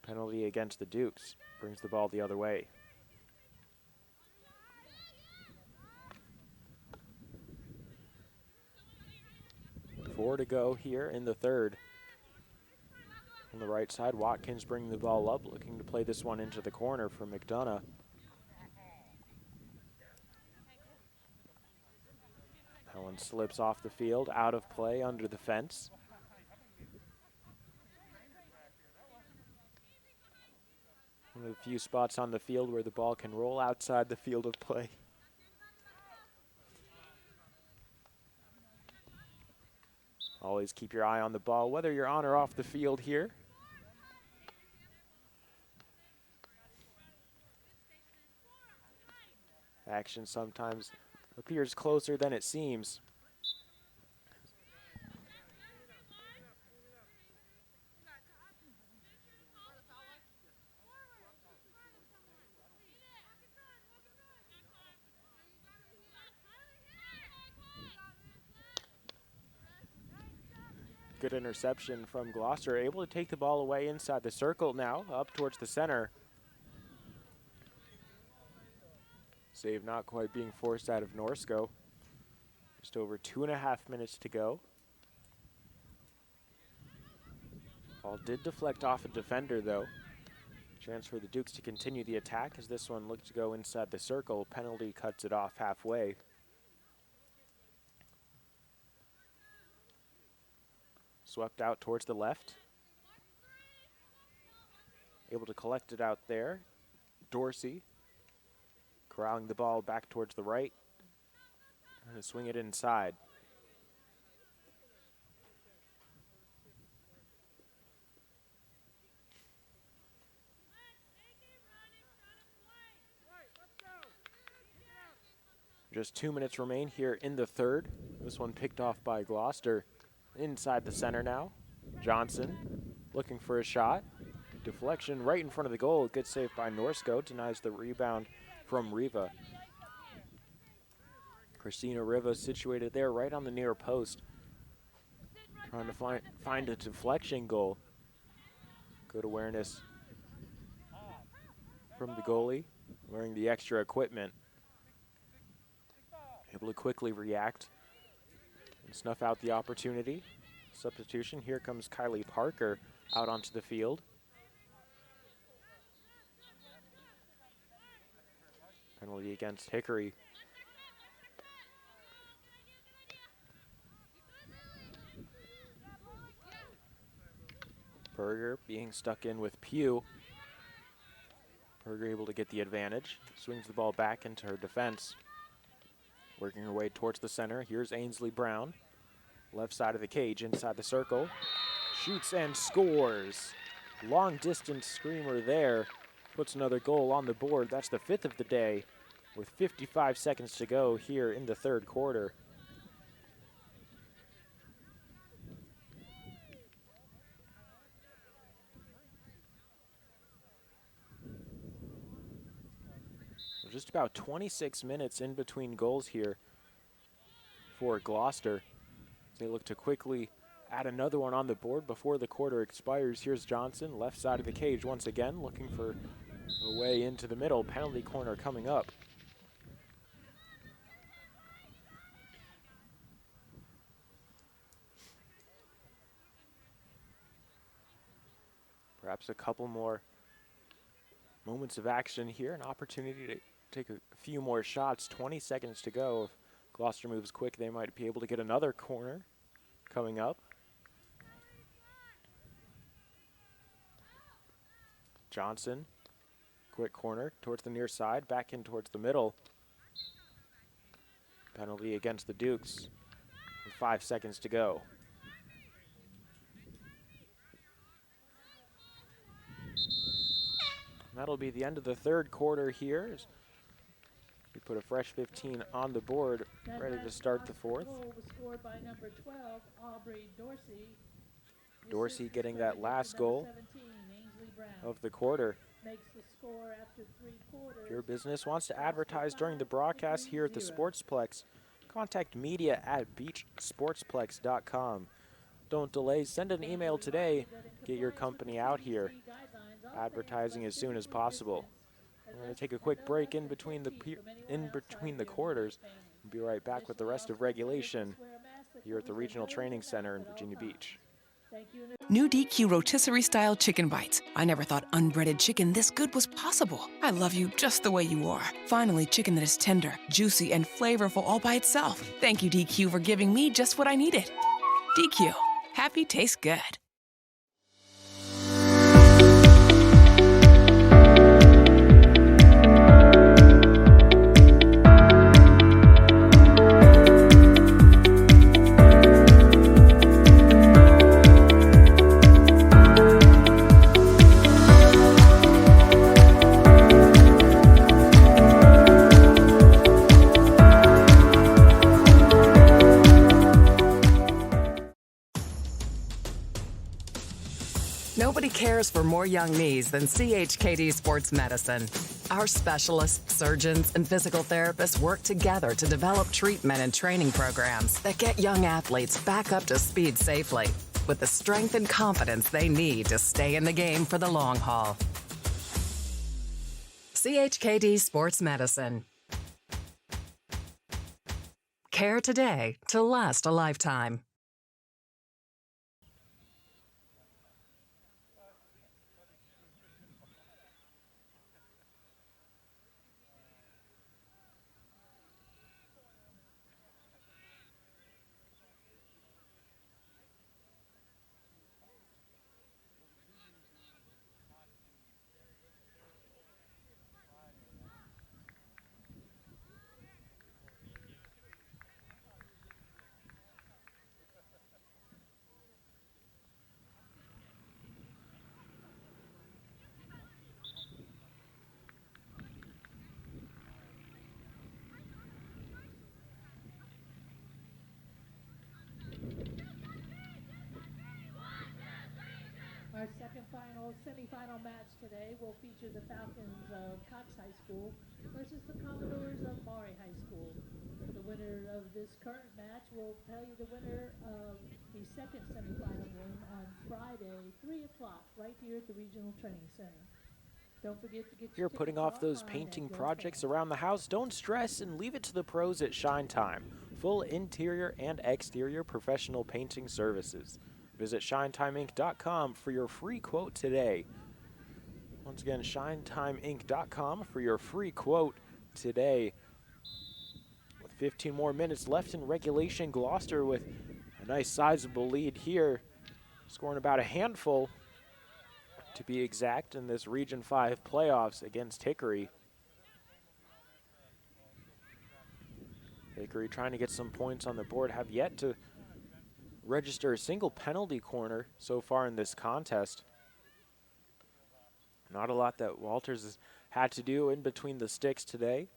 S2: Penalty against the Dukes. Brings the ball the other way. Four to go here in the third. On the right side, Watkins bringing the ball up, looking to play this one into the corner for McDonough. That one slips off the field, out of play, under the fence. One of the few spots on the field where the ball can roll outside the field of play. Always keep your eye on the ball, whether you're on or off the field here. Action sometimes appears closer than it seems. Good interception from Gloucester, able to take the ball away inside the circle now, up towards the center. Save not quite being forced out of Norsko. Just over 2.5 minutes to go. Ball did deflect off a defender though. Chance for the Dukes to continue the attack as this one looked to go inside the circle. Penalty cuts it off halfway. Swept out towards the left. Able to collect it out there. Dorsey corralling the ball back towards the right. And swing it inside. Just 2 minutes remain here in the third. This one picked off by Gloucester. Inside the center now. Johnson looking for a shot. Deflection right in front of the goal. Good save by Norsko. Denies the rebound from Riva. Christina Riva situated there right on the near post. Trying to find a deflection goal. Good awareness from the goalie. Wearing the extra equipment. Able to quickly react and snuff out the opportunity. Substitution. Here comes Kylie Parker out onto the field. Penalty against Hickory. Berger being stuck in with Pugh. Berger able to get the advantage. Swings the ball back into her defense. Working her way towards the center. Here's Ainsley Brown. Left side of the cage, inside the circle. Shoots and scores. Long distance screamer there. Puts another goal on the board. That's the 5th of the day with 55 seconds to go here in the third quarter. Just about 26 minutes in between goals here for Gloucester. They look to quickly add another one on the board before the quarter expires. Here's Johnson, left side of the cage once again, looking for a way into the middle. Penalty corner coming up. Perhaps a couple more moments of action here, an opportunity to take a few more shots. 20 seconds to go. If Gloucester moves quick, they might be able to get another corner coming up. Johnson, quick corner towards the near side, back in towards the middle. Penalty against the Dukes with 5 seconds to go. And that'll be the end of the third quarter here. We put a fresh 15 on the board, ready to start the fourth.
S1: Goal was scored by number 12, Aubrey Dorsey.
S2: Dorsey getting that last goal
S1: 17, Ainsley Brown,
S2: of the quarter.
S1: makes the score after 3 quarters.
S2: Your business wants to advertise during the broadcast here at the Sportsplex. Contact media@beachsportsplex.com. Don't delay, send an email today. Get your company out here. Advertising as soon as possible. We're going to take a quick break in between the quarters and be right back with the rest of regulation here at the Regional Training Center in Virginia Beach.
S12: New DQ rotisserie style chicken bites. I never thought unbreaded chicken this good was possible. I love you just the way you are. Finally, chicken that is tender, juicy, and flavorful all by itself. Thank you, DQ, for giving me just what I needed. DQ, happy tastes good.
S3: cares for more young knees than CHKD Sports Medicine. Our specialists, surgeons, and physical therapists work together to develop treatment and training programs that get young athletes back up to speed safely with the strength and confidence they need to stay in the game for the long haul. CHKD Sports Medicine. Care today to last a lifetime.
S1: Our second semifinal match today will feature the Falcons of Cox High School versus the Commodores of Maury High School. The winner of this current match will tell you the winner of the second semifinal game on Friday, 3 o'clock, right here at the Regional Training Center. Don't forget to get
S2: If you're putting off those painting projects around the house, don't stress and leave it to the pros at Shine Time. Full interior and exterior professional painting services. Visit ShineTimeInc.com for your free quote today. Once again, ShineTimeInc.com for your free quote today. With 15 more minutes left in regulation, Gloucester with a nice sizable lead here, scoring about a handful to be exact in this Region 5 playoffs against Hickory. Hickory trying to get some points on the board, have yet to register a single penalty corner so far in this contest. Not a lot that Walters has had to do in between the sticks today.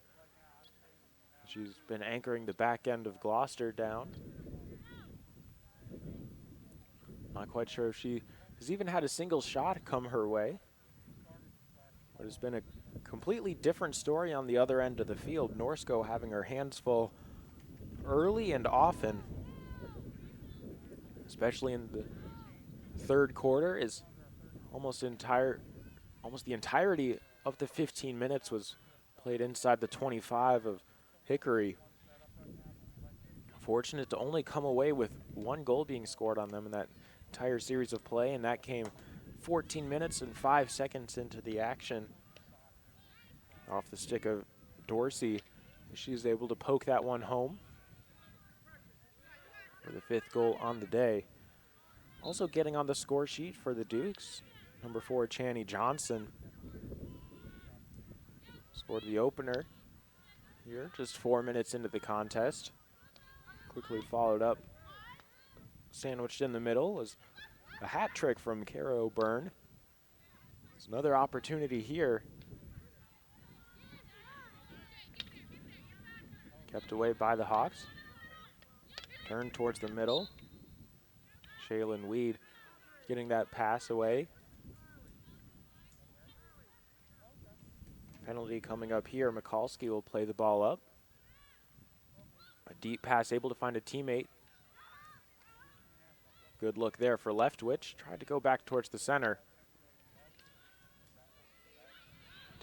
S2: She's been anchoring the back end of Gloucester down. Not quite sure if she has even had a single shot come her way. But it's been a completely different story on the other end of the field. Norsko having her hands full early and often, especially in the third quarter, is almost the entirety of the 15 minutes was played inside the 25 of Hickory. Fortunate to only come away with one goal being scored on them in that entire series of play, and that came 14 minutes and 5 seconds into the action. Off the stick of Dorsey, she's able to poke that one home for the 5th goal on the day. Also getting on the score sheet for the Dukes, number 4, Channy Johnson. Scored the opener here, just 4 minutes into the contest. Quickly followed up, sandwiched in the middle, was a hat trick from Kara O'Byrne. It's another opportunity here. Kept away by the Hawks. Turned towards the middle. Shaylin Weed getting that pass away. Penalty coming up here. Mikulski will play the ball up. A deep pass, able to find a teammate. Good look there for Leftwich. Tried to go back towards the center.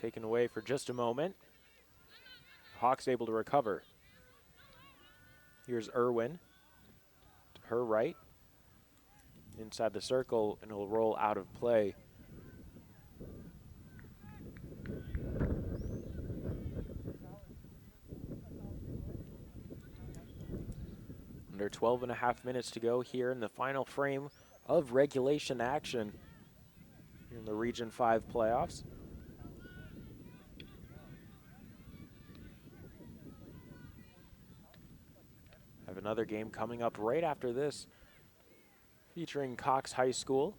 S2: Taken away for just a moment. Hawks able to recover. Here's Irwin to her right. Inside the circle, and it'll roll out of play. Under 12 and a half minutes to go here in the final frame of regulation action in the Region 5 playoffs. Have another game coming up right after this, featuring Cox High School.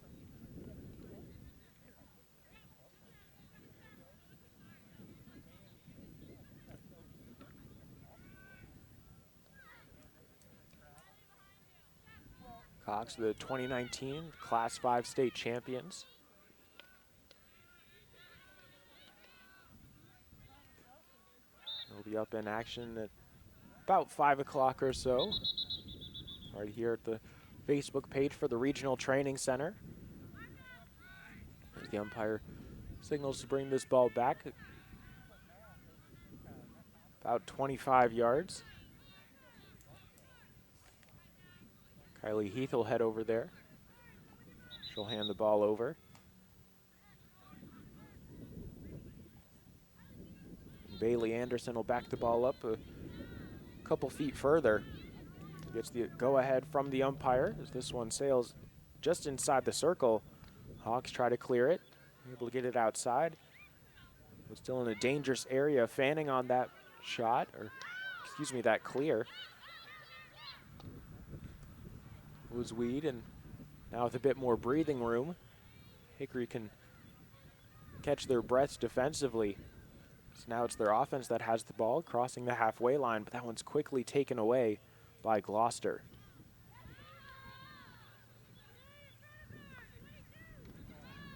S2: Cox, the 2019 Class 5 state champions. be up in action at about 5 o'clock or so. Right here at the Facebook page for the Regional Training Center. As the umpire signals to bring this ball back. About 25 yards. Kylie Heath will head over there. She'll hand the ball over. Bailey Anderson will back the ball up a couple feet further. Gets the go-ahead from the umpire as this one sails just inside the circle. Hawks try to clear it, able to get it outside. We're still in a dangerous area, fanning on that shot, or excuse me, that clear. Was Weed, and now with a bit more breathing room, Hickory can catch their breaths defensively. So now it's their offense that has the ball crossing the halfway line, but that one's quickly taken away by Gloucester.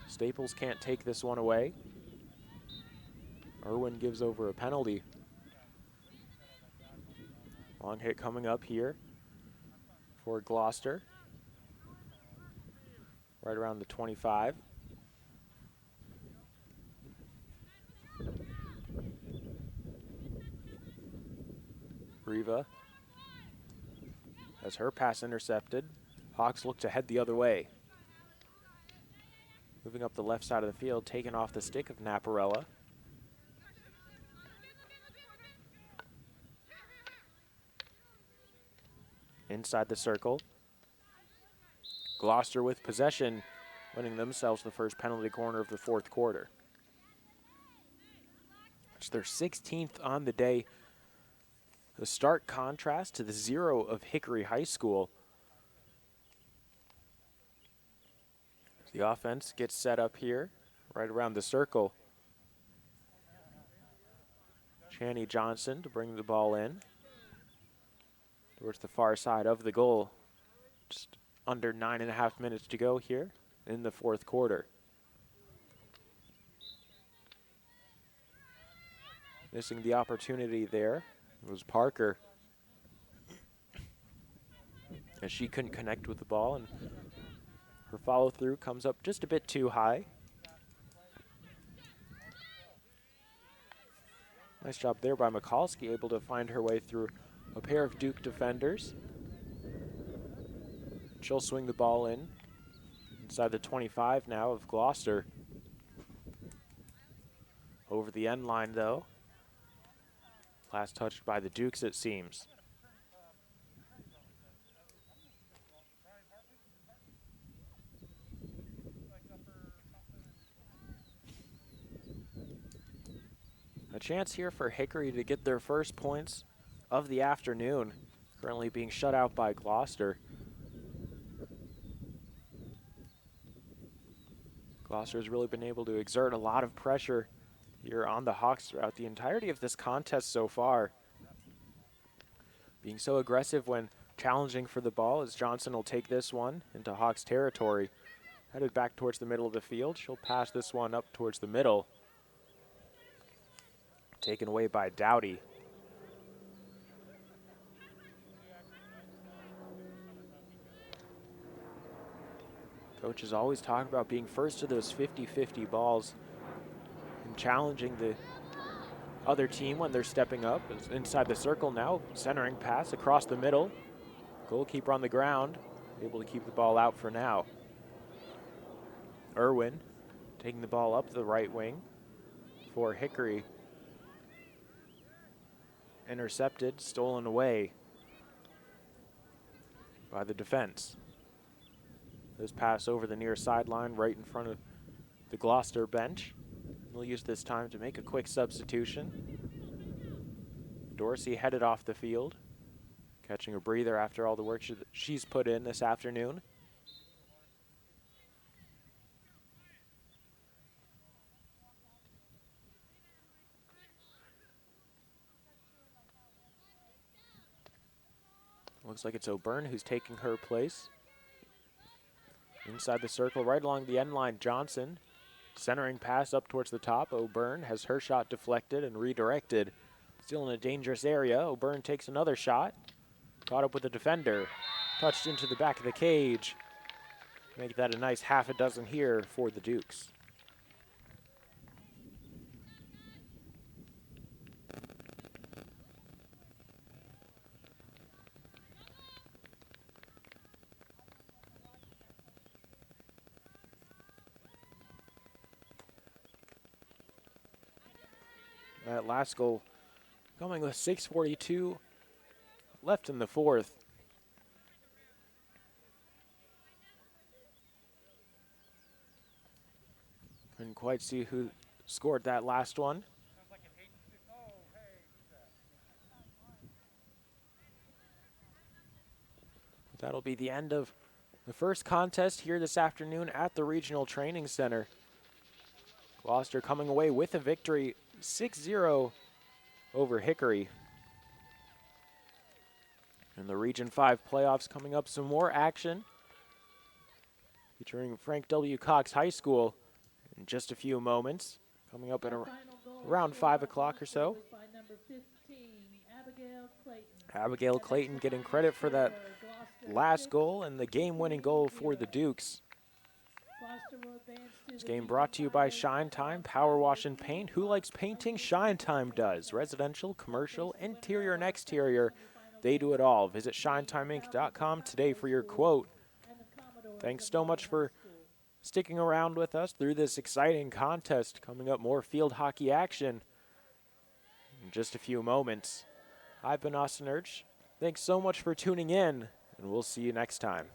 S2: Staples can't take this one away. Irwin gives over a penalty. Long hit coming up here for Gloucester. Right around the 25. Riva has her pass intercepted. Hawks look to head the other way. Moving up the left side of the field, taken off the stick of Naparella. Inside the circle. Gloucester with possession, winning themselves the first penalty corner of the fourth quarter. It's their 16th on the day. A stark contrast to the 0 of Hickory High School. The offense gets set up here, right around the circle. Channy Johnson to bring the ball in towards the far side of the goal. Just under 9.5 minutes to go here in the fourth quarter. Missing the opportunity there was Parker, as she couldn't connect with the ball, and her follow-through comes up just a bit too high. Nice job there by Mikulski, able to find her way through a pair of Duke defenders. She'll swing the ball in inside the 25 now of Gloucester. Over the end line though. Last touched by the Dukes, it seems. A chance here for Hickory to get their first points of the afternoon, currently being shut out by Gloucester. Gloucester has really been able to exert a lot of pressure here on the Hawks throughout the entirety of this contest so far. Being so aggressive when challenging for the ball, as Johnson will take this one into Hawks territory. Headed back towards the middle of the field. She'll pass this one up towards the middle. Taken away by Dowdy. Coaches always talk about being first to those 50-50 balls and challenging the other team when they're stepping up. It's inside the circle now, centering pass across the middle. Goalkeeper on the ground, able to keep the ball out for now. Irwin taking the ball up the right wing for Hickory. Intercepted, stolen away by the defense. This pass over the near sideline right in front of the Gloucester bench. We'll use this time to make a quick substitution. Dorsey headed off the field, catching a breather after all the work she's put in this afternoon. Looks like it's O'Byrne who's taking her place. Inside the circle, right along the end line, Johnson. Centering pass up towards the top. O'Byrne has her shot deflected and redirected Still in a dangerous area. O'Byrne takes another shot. Caught up with the defender. Touched into the back of the cage. Make that a nice half a dozen here for the Dukes. That last goal coming with 6:42 left in the fourth. Couldn't quite see who scored that last one. That'll be the end of the first contest here this afternoon at the Regional Training Center. Gloucester coming away with a victory, 6-0 over Hickory. And the Region 5 playoffs coming up, some more action featuring Frank W. Cox High School in just a few moments, coming up at around 5 o'clock or so. Abigail Clayton getting credit for that last goal and the game-winning goal for the Dukes. This game brought to you by Shine Time, Power Wash and Paint. Who likes painting? Shine Time does. Residential, commercial, interior and exterior, they do it all. Visit shinetimeinc.com today for your quote. Thanks so much for sticking around with us through this exciting contest. Coming up, more field hockey action in just a few moments. I've been Austin Urch. Thanks so much for tuning in, and we'll see you next time.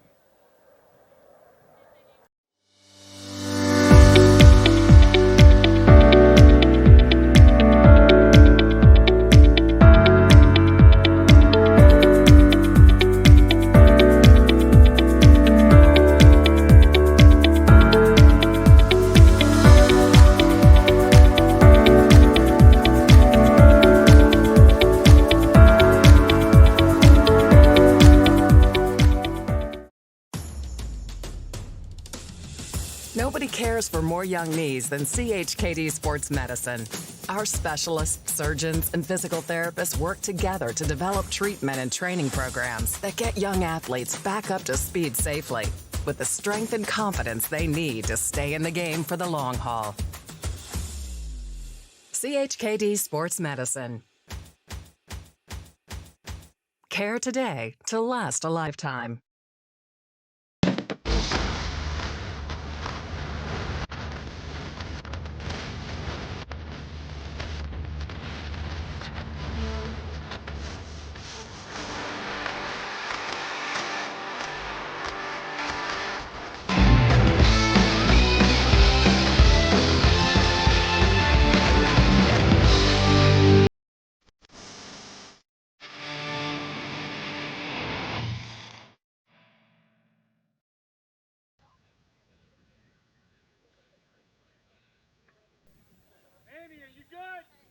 S3: Nobody cares for more young knees than CHKD Sports Medicine. Our specialists, surgeons, and physical therapists work together to develop treatment and training programs that get young athletes back up to speed safely with the strength and confidence they need to stay in the game for the long haul. CHKD Sports Medicine. Care today to last a lifetime.